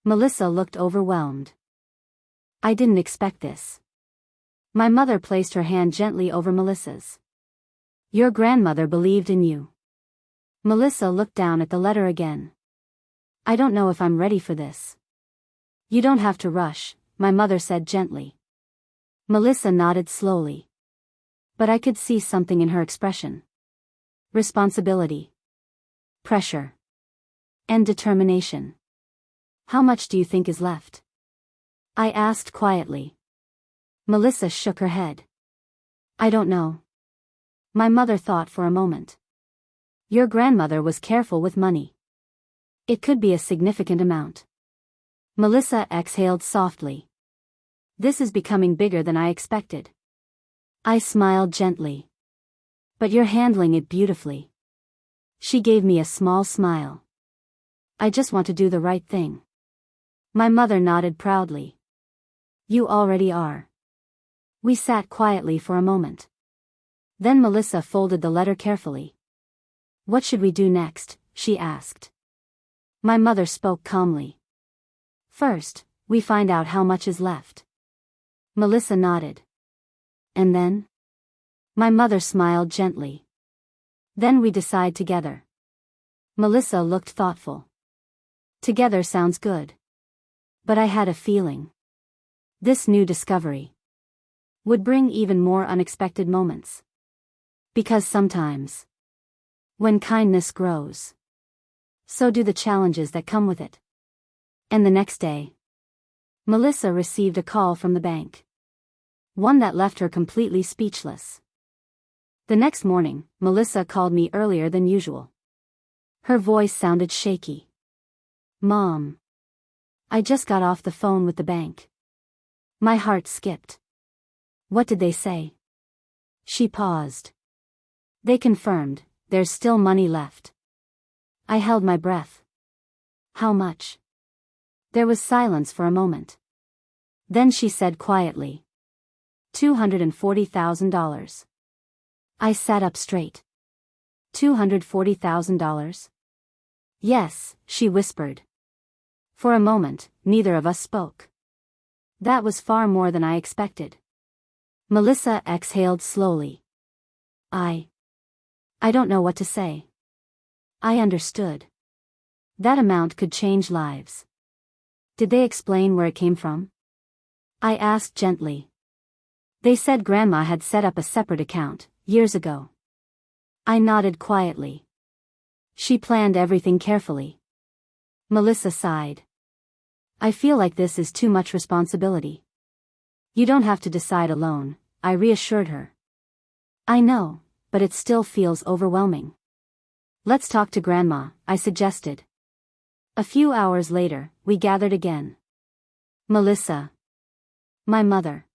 S1: Melissa looked overwhelmed. I didn't expect this. My mother placed her hand gently over Melissa's. Your grandmother believed in you. Melissa looked down at the letter again. I don't know if I'm ready for this. You don't have to rush, my mother said gently. Melissa nodded slowly. But I could see something in her expression. Responsibility. Pressure. And determination. How much do you think is left? I asked quietly. Melissa shook her head. I don't know. My mother thought for a moment. Your grandmother was careful with money. It could be a significant amount. Melissa exhaled softly. This is becoming bigger than I expected. I smiled gently. But you're handling it beautifully. She gave me a small smile. I just want to do the right thing. My mother nodded proudly. You already are. We sat quietly for a moment. Then Melissa folded the letter carefully. What should we do next? She asked. My mother spoke calmly. First, we find out how much is left. Melissa nodded. And then? My mother smiled gently. Then we decide together. Melissa looked thoughtful. Together sounds good. But I had a feeling. This new discovery would bring even more unexpected moments. Because sometimes, when kindness grows, so do the challenges that come with it. And the next day, Melissa received a call from the bank. One that left her completely speechless. The next morning, Melissa called me earlier than usual. Her voice sounded shaky. Mom. I just got off the phone with the bank. My heart skipped. What did they say? She paused. They confirmed, there's still money left. I held my breath. How much? There was silence for a moment. Then she said quietly. $240,000. I sat up straight. $240,000? Yes, she whispered. For a moment, neither of us spoke. That was far more than I expected. Melissa exhaled slowly. I don't know what to say. I understood. That amount could change lives. Did they explain where it came from? I asked gently. They said Grandma had set up a separate account, years ago. I nodded quietly. She planned everything carefully. Melissa sighed. I feel like this is too much responsibility. You don't have to decide alone, I reassured her. I know, but it still feels overwhelming. Let's talk to Grandma, I suggested. A few hours later, we gathered again. Melissa. My mother.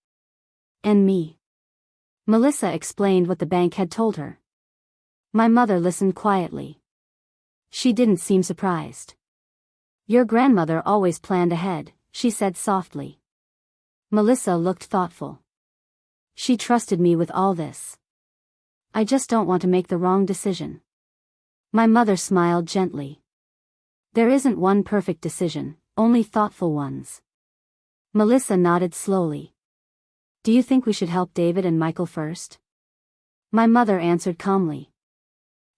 S1: And me. Melissa explained what the bank had told her. My mother listened quietly. She didn't seem surprised. Your grandmother always planned ahead, she said softly. Melissa looked thoughtful. She trusted me with all this. I just don't want to make the wrong decision. My mother smiled gently. There isn't one perfect decision, only thoughtful ones. Melissa nodded slowly. Do you think we should help David and Michael first? My mother answered calmly.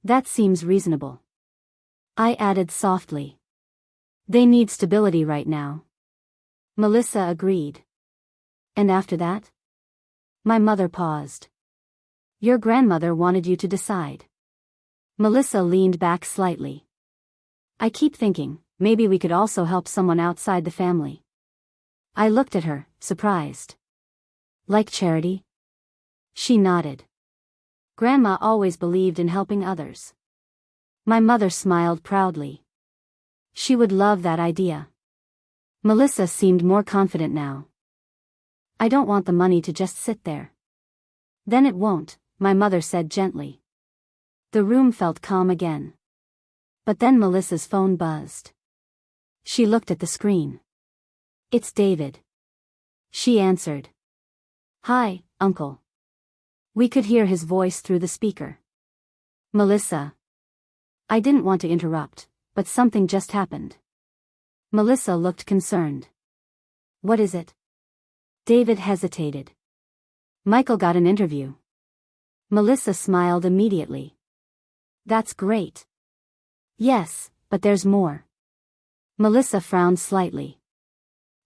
S1: That seems reasonable. I added softly. They need stability right now. Melissa agreed. And after that? My mother paused. Your grandmother wanted you to decide. Melissa leaned back slightly. I keep thinking, maybe we could also help someone outside the family. I looked at her, surprised. Like charity? She nodded. Grandma always believed in helping others. My mother smiled proudly. She would love that idea. Melissa seemed more confident now. I don't want the money to just sit there. Then it won't, my mother said gently. The room felt calm again. But then Melissa's phone buzzed. She looked at the screen. It's David. She answered. Hi, Uncle. We could hear his voice through the speaker. Melissa. I didn't want to interrupt, but something just happened. Melissa looked concerned. What is it? David hesitated. Michael got an interview. Melissa smiled immediately. That's great. Yes, but there's more. Melissa frowned slightly.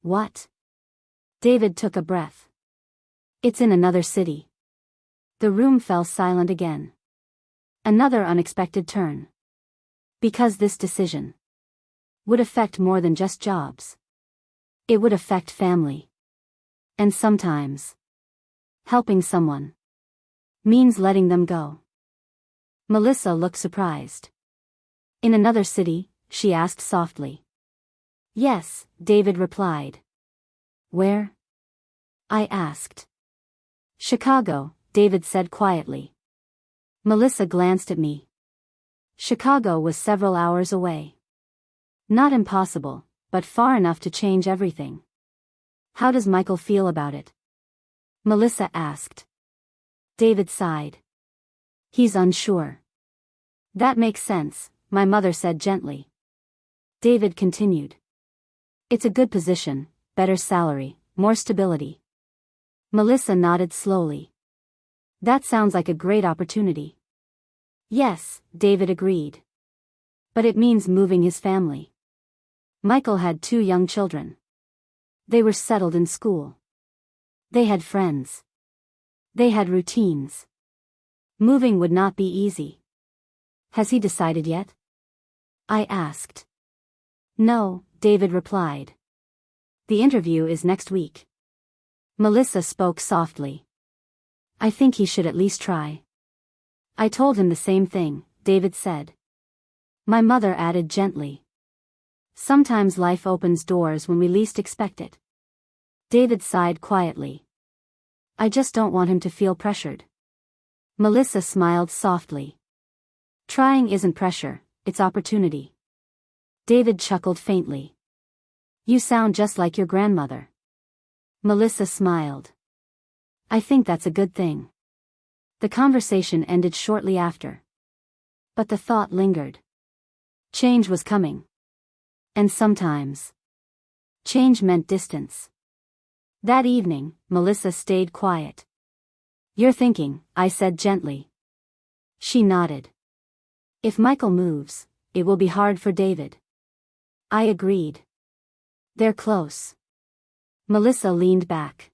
S1: What? David took a breath. It's in another city. The room fell silent again. Another unexpected turn. Because this decision would affect more than just jobs. It would affect family. And sometimes, helping someone means letting them go. Melissa looked surprised. In another city? She asked softly. Yes, David replied. Where? I asked. Chicago, David said quietly. Melissa glanced at me. Chicago was several hours away. Not impossible, but far enough to change everything. How does Michael feel about it? Melissa asked. David sighed. He's unsure. That makes sense, my mother said gently. David continued. It's a good position, better salary, more stability. Melissa nodded slowly. That sounds like a great opportunity. Yes, David agreed. But it means moving his family. Michael had 2 young children. They were settled in school. They had friends. They had routines. Moving would not be easy. Has he decided yet? I asked. No, David replied. The interview is next week. Melissa spoke softly. I think he should at least try. I told him the same thing, David said. My mother added gently. Sometimes life opens doors when we least expect it. David sighed quietly. I just don't want him to feel pressured. Melissa smiled softly. Trying isn't pressure, it's opportunity. David chuckled faintly. You sound just like your grandmother. Melissa smiled. I think that's a good thing. The conversation ended shortly after. But the thought lingered. Change was coming. And sometimes, change meant distance. That evening, Melissa stayed quiet. You're thinking, I said gently. She nodded. If Michael moves, it will be hard for David. I agreed. They're close. Melissa leaned back.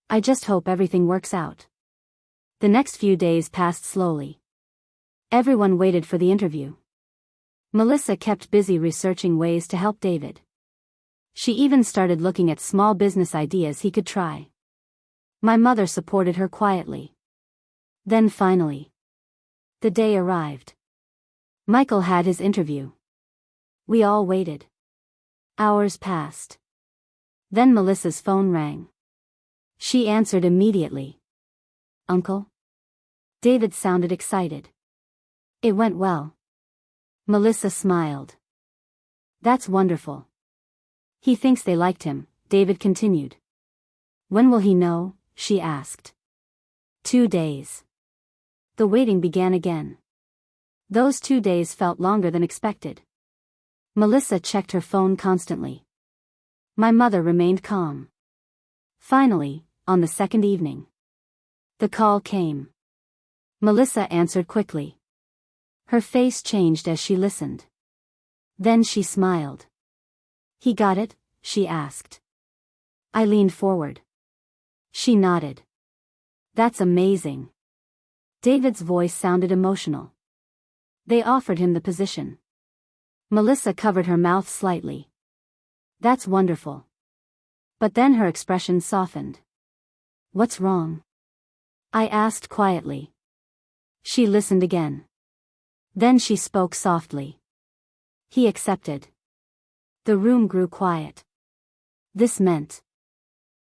S1: I just hope everything works out. The next few days passed slowly. Everyone waited for the interview. Melissa kept busy researching ways to help David. She even started looking at small business ideas he could try. My mother supported her quietly. Then finally, the day arrived. Michael had his interview. We all waited. Hours passed. Then Melissa's phone rang. She answered immediately. Uncle? David sounded excited. It went well. Melissa smiled. That's wonderful. He thinks they liked him, David continued. When will he know? She asked. 2 days. The waiting began again. Those 2 days felt longer than expected. Melissa checked her phone constantly. My mother remained calm. Finally, on the second evening, the call came. Melissa answered quickly. Her face changed as she listened. Then she smiled. He got it? She asked. I leaned forward. She nodded. That's amazing. David's voice sounded emotional. They offered him the position. Melissa covered her mouth slightly. That's wonderful. But then her expression softened. What's wrong? I asked quietly. She listened again. Then she spoke softly. He accepted. The room grew quiet. This meant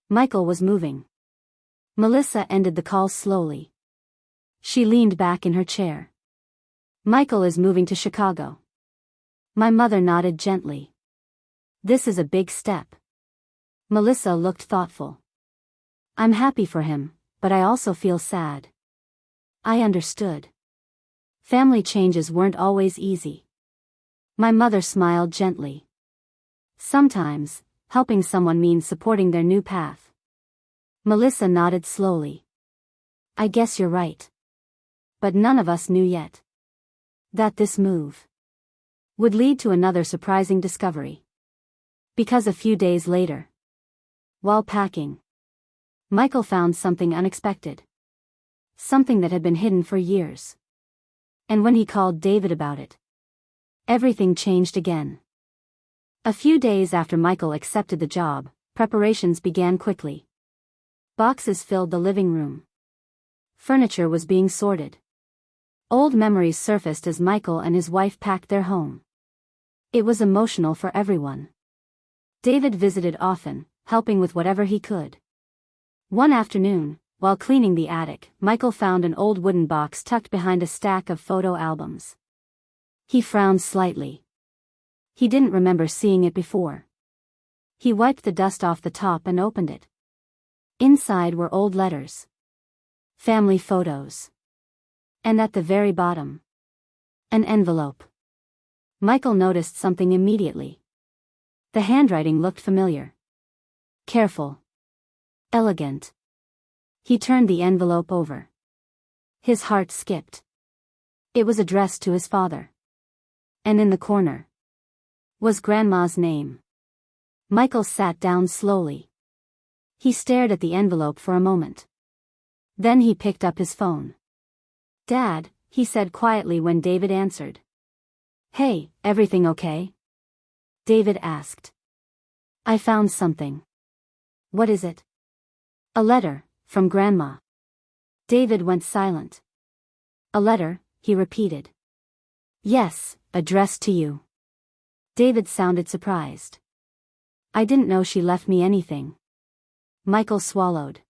S1: Michael was moving. Melissa ended the call slowly. She leaned back in her chair. Michael is moving to Chicago. My mother nodded gently. This is a big step. Melissa looked thoughtful. I'm happy for him, but I also feel sad. I understood. Family changes weren't always easy. My mother smiled gently. Sometimes, helping someone means supporting their new path. Melissa nodded slowly. I guess you're right. But none of us knew yet that this move would lead to another surprising discovery. Because a few days later, while packing, Michael found something unexpected. Something that had been hidden for years. And when he called David about it, everything changed again. A few days after Michael accepted the job, preparations began quickly. Boxes filled the living room. Furniture was being sorted. Old memories surfaced as Michael and his wife packed their home. It was emotional for everyone. David visited often, helping with whatever he could. One afternoon, while cleaning the attic, Michael found an old wooden box tucked behind a stack of photo albums. He frowned slightly. He didn't remember seeing it before. He wiped the dust off the top and opened it. Inside were old letters. Family photos. And at the very bottom, an envelope. Michael noticed something immediately. The handwriting looked familiar. Careful. Elegant. He turned the envelope over. His heart skipped. It was addressed to his father. And in the corner was Grandma's name. Michael sat down slowly. He stared at the envelope for a moment. Then he picked up his phone. "Dad," he said quietly when David answered. "Hey, everything okay?" David asked. "I found something." "What is it?" "A letter, from Grandma." David went silent. "A letter," he repeated. "Yes, addressed to you." David sounded surprised. "I didn't know she left me anything." Michael swallowed.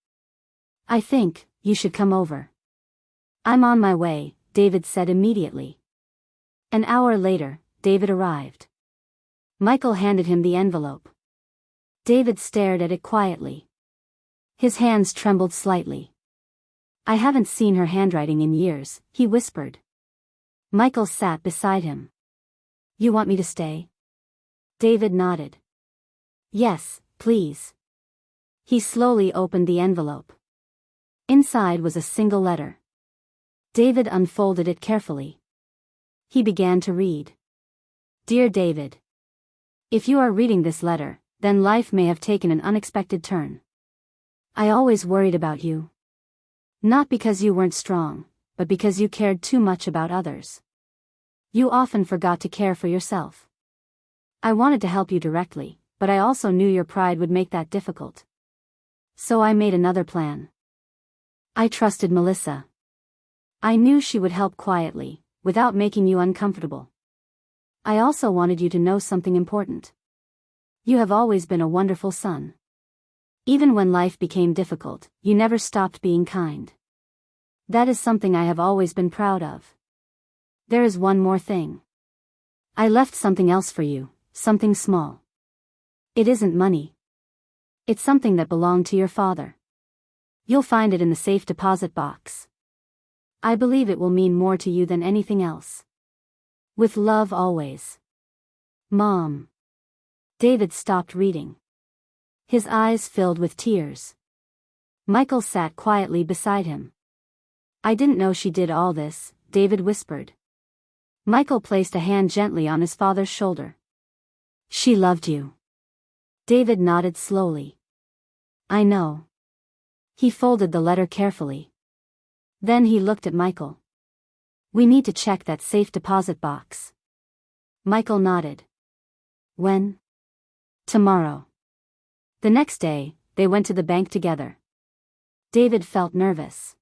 S1: "I think you should come over." "I'm on my way," David said immediately. An hour later, David arrived. Michael handed him the envelope. David stared at it quietly. His hands trembled slightly. "I haven't seen her handwriting in years," he whispered. Michael sat beside him. "You want me to stay?" David nodded. "Yes, please." He slowly opened the envelope. Inside was a single letter. David unfolded it carefully. He began to read. "Dear David. If you are reading this letter, then life may have taken an unexpected turn. I always worried about you. Not because you weren't strong, but because you cared too much about others. You often forgot to care for yourself. I wanted to help you directly, but I also knew your pride would make that difficult. So I made another plan. I trusted Melissa. I knew she would help quietly, without making you uncomfortable. I also wanted you to know something important. You have always been a wonderful son. Even when life became difficult, you never stopped being kind. That is something I have always been proud of. There is one more thing. I left something else for you, something small. It isn't money. It's something that belonged to your father. You'll find it in the safe deposit box. I believe it will mean more to you than anything else. With love always. Mom." David stopped reading. His eyes filled with tears. Michael sat quietly beside him. "I didn't know she did all this," David whispered. Michael placed a hand gently on his father's shoulder. "She loved you." David nodded slowly. "I know." He folded the letter carefully. Then he looked at Michael. "We need to check that safe deposit box." Michael nodded. "When?" "Tomorrow." The next day, they went to the bank together. David felt nervous.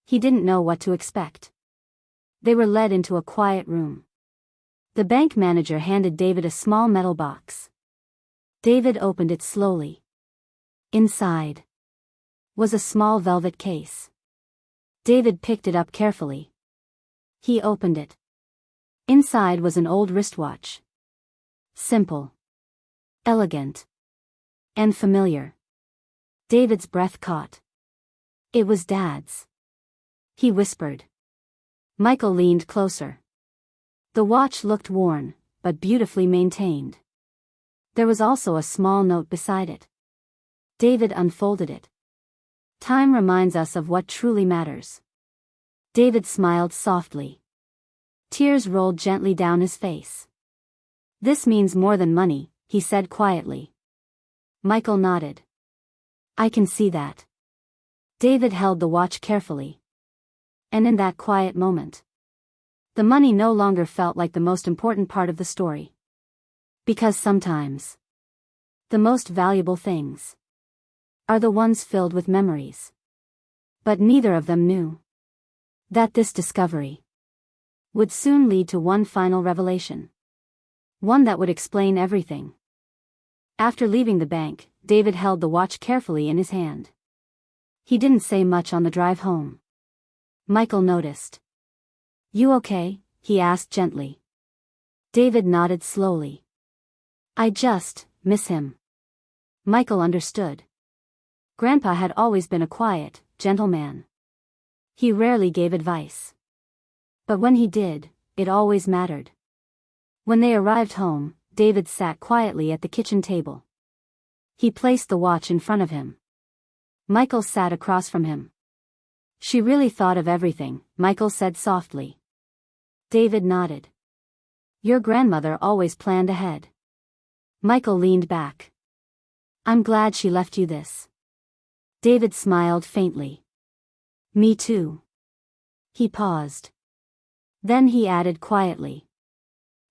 S1: He didn't know what to expect. They were led into a quiet room. The bank manager handed David a small metal box. David opened it slowly. Inside was a small velvet case. David picked it up carefully. He opened it. Inside was an old wristwatch. Simple, elegant, and familiar. David's breath caught. It was Dad's. He whispered. Michael leaned closer. The watch looked worn, but beautifully maintained. There was also a small note beside it. David unfolded it. "Time reminds us of what truly matters." David smiled softly. Tears rolled gently down his face. "This means more than money," he said quietly. Michael nodded. "I can see that." David held the watch carefully. And in that quiet moment, the money no longer felt like the most important part of the story. Because sometimes, the most valuable things are the ones filled with memories. But neither of them knew that this discovery would soon lead to one final revelation. One that would explain everything. After leaving the bank, David held the watch carefully in his hand. He didn't say much on the drive home. Michael noticed. "You okay?" he asked gently. David nodded slowly. "I just miss him." Michael understood. Grandpa had always been a quiet, gentle man. He rarely gave advice. But when he did, it always mattered. When they arrived home, David sat quietly at the kitchen table. He placed the watch in front of him. Michael sat across from him. "She really thought of everything," Michael said softly. David nodded. "Your grandmother always planned ahead." Michael leaned back. "I'm glad she left you this." David smiled faintly. "Me too." He paused. Then he added quietly.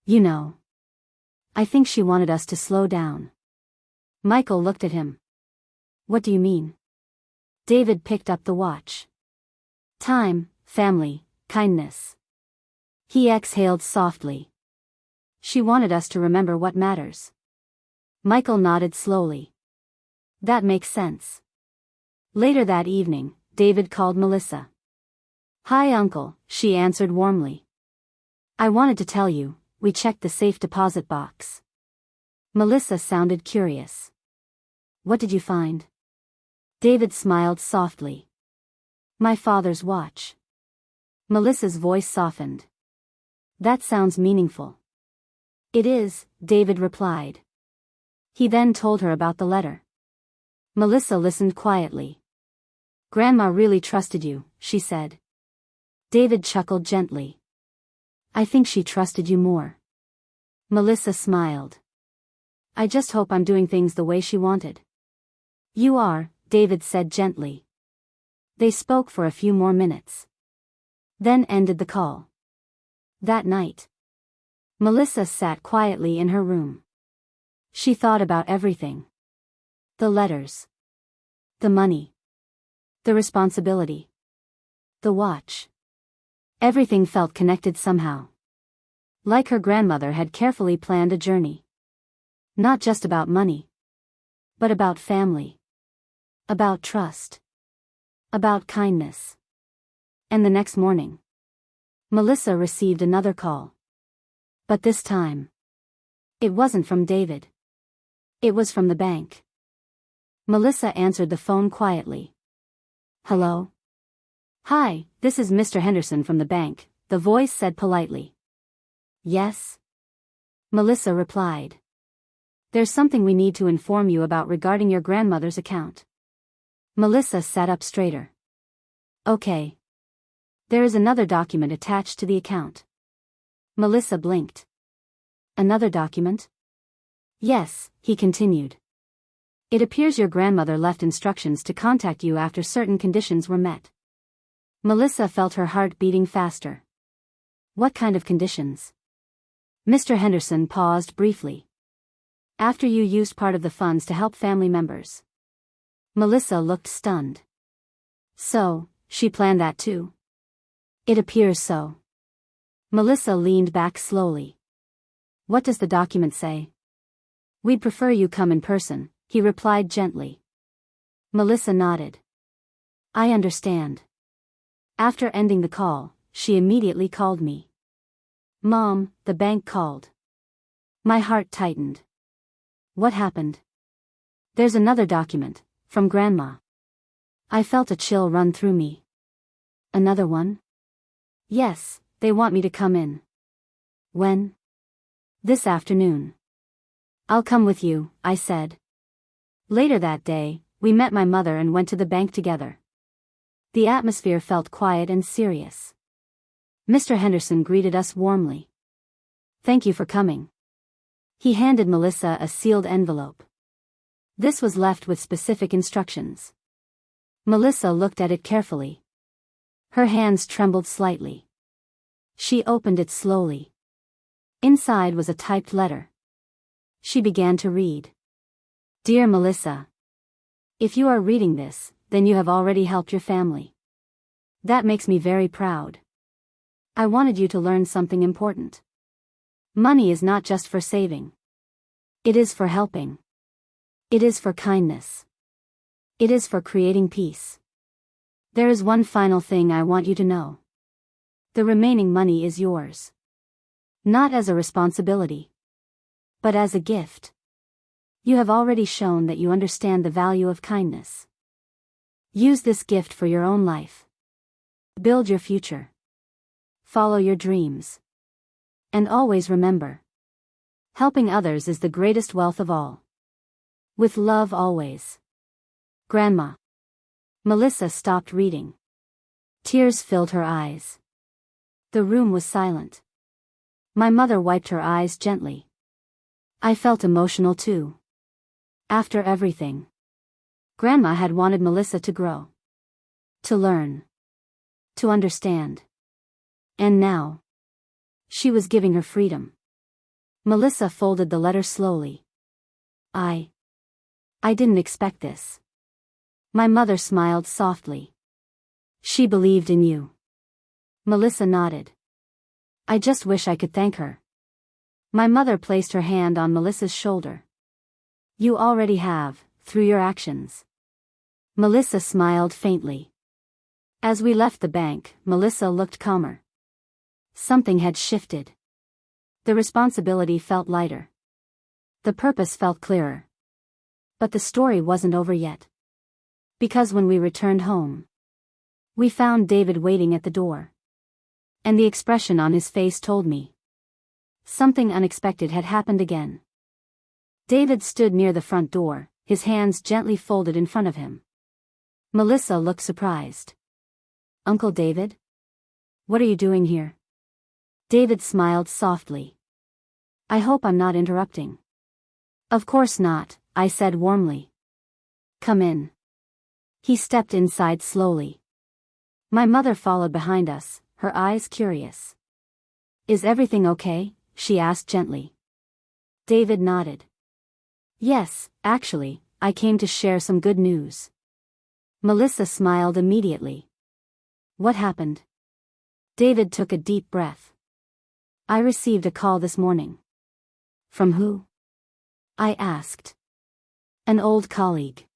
S1: "You know, I think she wanted us to slow down." Michael looked at him. "What do you mean?" David picked up the watch. "Time, family, kindness." He exhaled softly. "She wanted us to remember what matters." Michael nodded slowly. "That makes sense." Later that evening, David called Melissa. "Hi, Uncle," she answered warmly. "I wanted to tell you, we checked the safe deposit box." Melissa sounded curious. "What did you find?" David smiled softly. "My father's watch." Melissa's voice softened. "That sounds meaningful." "It is," David replied. He then told her about the letter. Melissa listened quietly. "Grandma really trusted you," she said. David chuckled gently. "I think she trusted you more." Melissa smiled. "I just hope I'm doing things the way she wanted." "You are," David said gently. They spoke for a few more minutes. Then ended the call. That night, Melissa sat quietly in her room. She thought about everything. The letters. The money. The responsibility. The watch. Everything felt connected somehow. Like her grandmother had carefully planned a journey. Not just about money. But about family. About trust. About kindness. And the next morning, Melissa received another call. But this time, it wasn't from David. It was from the bank. Melissa answered the phone quietly. "Hello?" "Hi, this is Mr. Henderson from the bank," the voice said politely. "Yes?" Melissa replied. "There's something we need to inform you about regarding your grandmother's account." Melissa sat up straighter. "Okay. There is another document attached to the account." Melissa blinked. "Another document?" "Yes," he continued. "It appears your grandmother left instructions to contact you after certain conditions were met." Melissa felt her heart beating faster. "What kind of conditions?" Mr. Henderson paused briefly. "After you used part of the funds to help family members." Melissa looked stunned. "So, she planned that too?" "It appears so." Melissa leaned back slowly. "What does the document say?" "We'd prefer you come in person," he replied gently. Melissa nodded. "I understand." After ending the call, she immediately called me. "Mom, the bank called." My heart tightened. "What happened?" "There's another document, from Grandma." I felt a chill run through me. "Another one?" "Yes, they want me to come in." "When?" "This afternoon." "I'll come with you," I said. Later that day, we met my mother and went to the bank together. The atmosphere felt quiet and serious. Mr. Henderson greeted us warmly. "Thank you for coming." He handed Melissa a sealed envelope. This was left with specific instructions. Melissa looked at it carefully. Her hands trembled slightly. She opened it slowly. Inside was a typed letter. She began to read. "Dear Melissa, if you are reading this, then you have already helped your family. That makes me very proud. I wanted you to learn something important. Money is not just for saving. It is for helping. It is for kindness. It is for creating peace. There is one final thing I want you to know. The remaining money is yours. Not as a responsibility, but as a gift. You have already shown that you understand the value of kindness. Use this gift for your own life. Build your future. Follow your dreams. And always remember, helping others is the greatest wealth of all. With love always. Grandma. Melissa stopped reading. Tears filled her eyes. The room was silent. My mother wiped her eyes gently. I felt emotional too. After everything, Grandma had wanted Melissa to grow. To learn. To understand. And now, she was giving her freedom. Melissa folded the letter slowly. I didn't expect this. My mother smiled softly. She believed in you. Melissa nodded. I just wish I could thank her. My mother placed her hand on Melissa's shoulder. You already have, through your actions. Melissa smiled faintly. As we left the bank, Melissa looked calmer. Something had shifted. The responsibility felt lighter. The purpose felt clearer. But the story wasn't over yet. Because when we returned home, we found David waiting at the door. And the expression on his face told me something unexpected had happened again. David stood near the front door, his hands gently folded in front of him. Melissa looked surprised. Uncle David? What are you doing here? David smiled softly. I hope I'm not interrupting. Of course not, I said warmly. Come in. He stepped inside slowly. My mother followed behind us, her eyes curious. Is everything okay? She asked gently. David nodded. Yes, actually, I came to share some good news. Melissa smiled immediately. What happened? David took a deep breath. I received a call this morning. From who? I asked. An old colleague.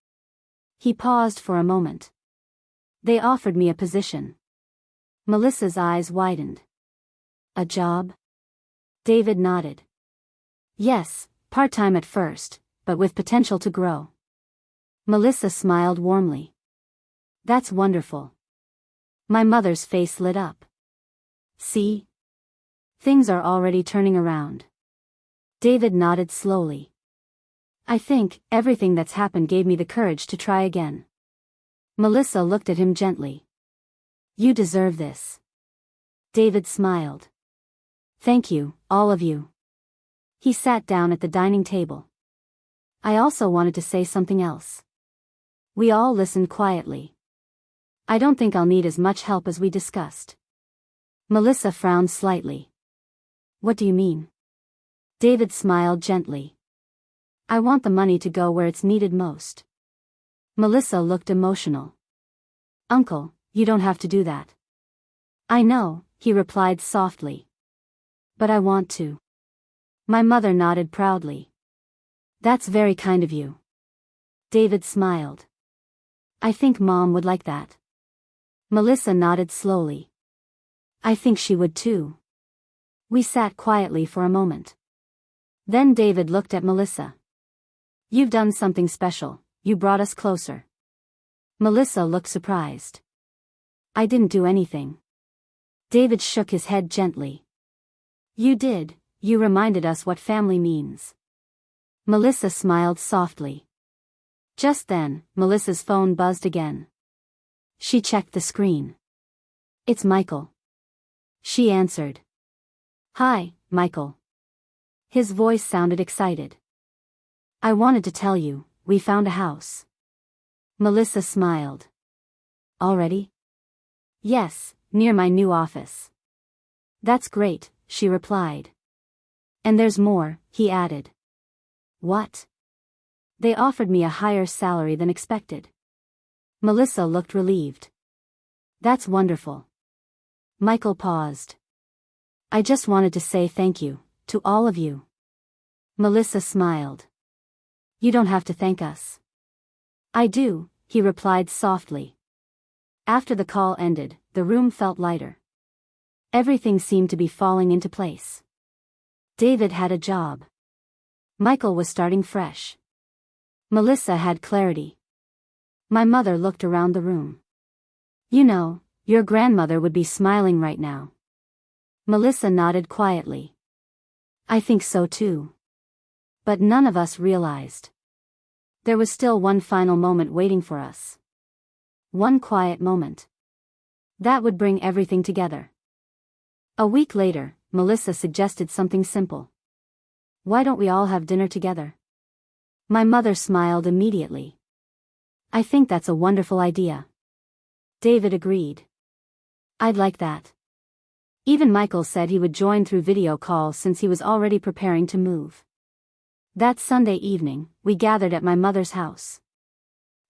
S1: He paused for a moment. They offered me a position. Melissa's eyes widened. A job? David nodded. Yes, part-time at first, but with potential to grow. Melissa smiled warmly. That's wonderful. My mother's face lit up. See? Things are already turning around. David nodded slowly. I think everything that's happened gave me the courage to try again. Melissa looked at him gently. You deserve this. David smiled. Thank you, all of you. He sat down at the dining table. I also wanted to say something else. We all listened quietly. I don't think I'll need as much help as we discussed. Melissa frowned slightly. What do you mean? David smiled gently. I want the money to go where it's needed most. Melissa looked emotional. Uncle, you don't have to do that. I know, he replied softly. But I want to. My mother nodded proudly. That's very kind of you. David smiled. I think Mom would like that. Melissa nodded slowly. I think she would too. We sat quietly for a moment. Then David looked at Melissa. You've done something special, you brought us closer. Melissa looked surprised. I didn't do anything. David shook his head gently. You did, you reminded us what family means. Melissa smiled softly. Just then, Melissa's phone buzzed again. She checked the screen. It's Michael. She answered. Hi, Michael. His voice sounded excited. I wanted to tell you, we found a house. Melissa smiled. Already? Yes, near my new office. That's great, she replied. And there's more, he added. What? They offered me a higher salary than expected. Melissa looked relieved. That's wonderful. Michael paused. I just wanted to say thank you, to all of you. Melissa smiled. You don't have to thank us. I do, he replied softly. After the call ended, the room felt lighter. Everything seemed to be falling into place. David had a job. Michael was starting fresh. Melissa had clarity. My mother looked around the room. You know, your grandmother would be smiling right now. Melissa nodded quietly. I think so too. But none of us realized. There was still one final moment waiting for us. One quiet moment. That would bring everything together. A week later, Melissa suggested something simple. Why don't we all have dinner together? My mother smiled immediately. I think that's a wonderful idea. David agreed. I'd like that. Even Michael said he would join through video call since he was already preparing to move. That Sunday evening, we gathered at my mother's house.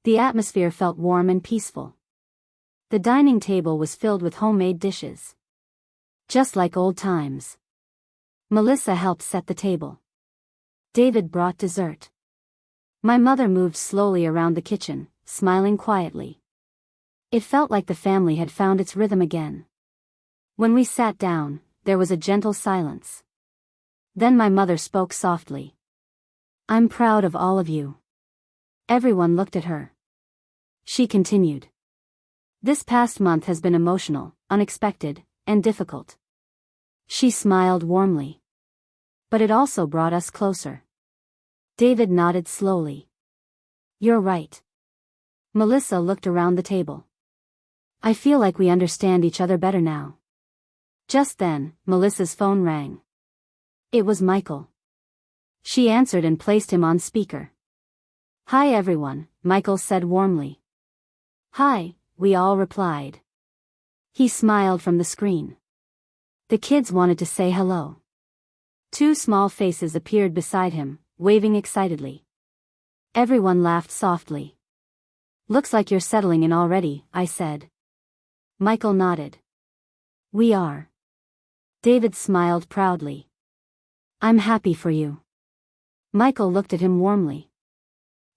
S1: The atmosphere felt warm and peaceful. The dining table was filled with homemade dishes. Just like old times. Melissa helped set the table. David brought dessert. My mother moved slowly around the kitchen, smiling quietly. It felt like the family had found its rhythm again. When we sat down, there was a gentle silence. Then my mother spoke softly. I'm proud of all of you. Everyone looked at her. She continued. This past month has been emotional, unexpected, and difficult. She smiled warmly. But it also brought us closer. David nodded slowly. You're right. Melissa looked around the table. I feel like we understand each other better now. Just then, Melissa's phone rang. It was Michael. She answered and placed him on speaker. Hi everyone, Michael said warmly. Hi, we all replied. He smiled from the screen. The kids wanted to say hello. Two small faces appeared beside him, waving excitedly. Everyone laughed softly. Looks like you're settling in already, I said. Michael nodded. We are. David smiled proudly. I'm happy for you. Michael looked at him warmly.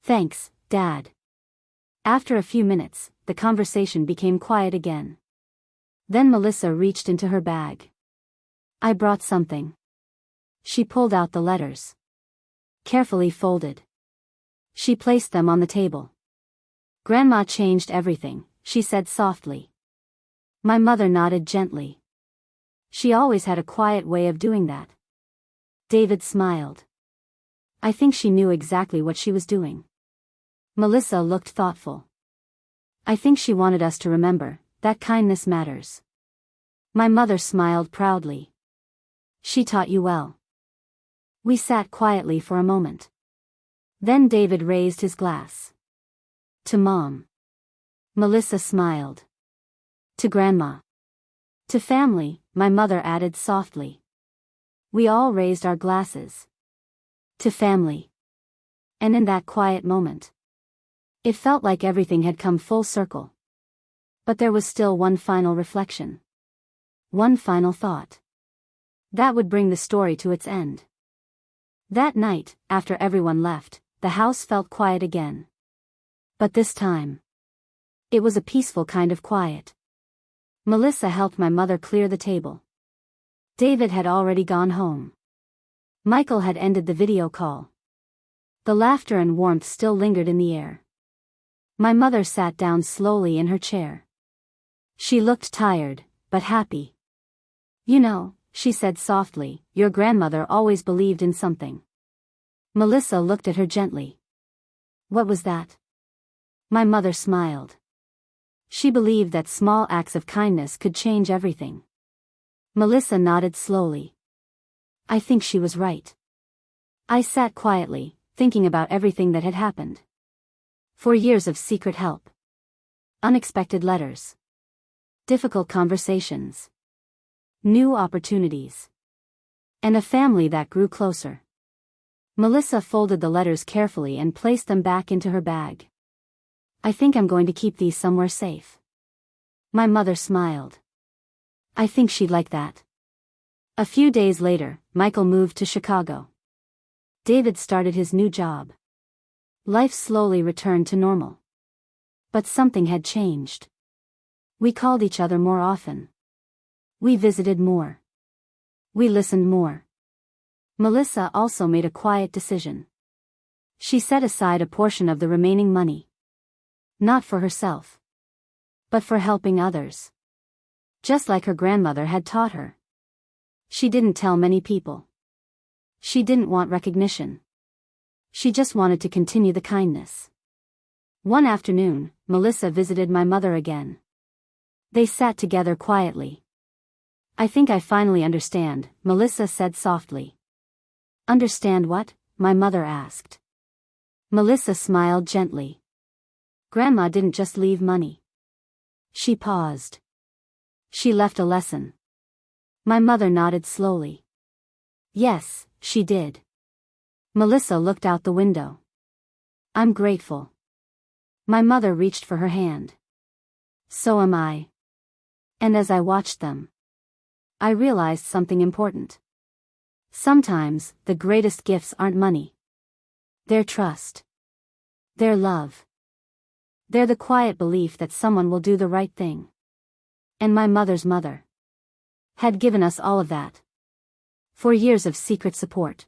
S1: Thanks, Dad. After a few minutes, the conversation became quiet again. Then Melissa reached into her bag. I brought something. She pulled out the letters. Carefully folded. She placed them on the table. Grandma changed everything, she said softly. My mother nodded gently. She always had a quiet way of doing that. David smiled. I think she knew exactly what she was doing. Melissa looked thoughtful. I think she wanted us to remember that kindness matters. My mother smiled proudly. She taught you well. We sat quietly for a moment. Then David raised his glass. To Mom. Melissa smiled. To Grandma. To family, my mother added softly. We all raised our glasses. To family. And in that quiet moment, it felt like everything had come full circle. But there was still one final reflection. One final thought. That would bring the story to its end. That night, after everyone left, the house felt quiet again. But this time, it was a peaceful kind of quiet. Melissa helped my mother clear the table. David had already gone home. Michael had ended the video call. The laughter and warmth still lingered in the air. My mother sat down slowly in her chair. She looked tired, but happy. You know, she said softly, your grandmother always believed in something. Melissa looked at her gently. What was that? My mother smiled. She believed that small acts of kindness could change everything. Melissa nodded slowly. I think she was right. I sat quietly, thinking about everything that had happened. 4 years of secret help. Unexpected letters. Difficult conversations. New opportunities. And a family that grew closer. Melissa folded the letters carefully and placed them back into her bag. I think I'm going to keep these somewhere safe. My mother smiled. I think she'd like that. A few days later, Michael moved to Chicago. David started his new job. Life slowly returned to normal. But something had changed. We called each other more often. We visited more. We listened more. Melissa also made a quiet decision. She set aside a portion of the remaining money. Not for herself, but for helping others. Just like her grandmother had taught her. She didn't tell many people. She didn't want recognition. She just wanted to continue the kindness. One afternoon, Melissa visited my mother again. They sat together quietly. "I think I finally understand," Melissa said softly. "Understand what?" my mother asked. Melissa smiled gently. "Grandma didn't just leave money. She paused. She left a lesson." My mother nodded slowly. "Yes, she did." Melissa looked out the window. "I'm grateful." My mother reached for her hand. "So am I." And as I watched them, I realized something important. Sometimes, the greatest gifts aren't money. They're trust. They're love. They're the quiet belief that someone will do the right thing. And my mother's mother had given us all of that. 4 years of secret support.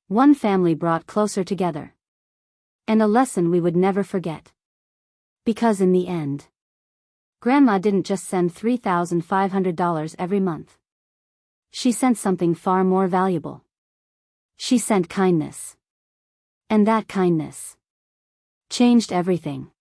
S1: One family brought closer together. And a lesson we would never forget. Because in the end, Grandma didn't just send $3,500 every month. She sent something far more valuable. She sent kindness. And that kindness changed everything.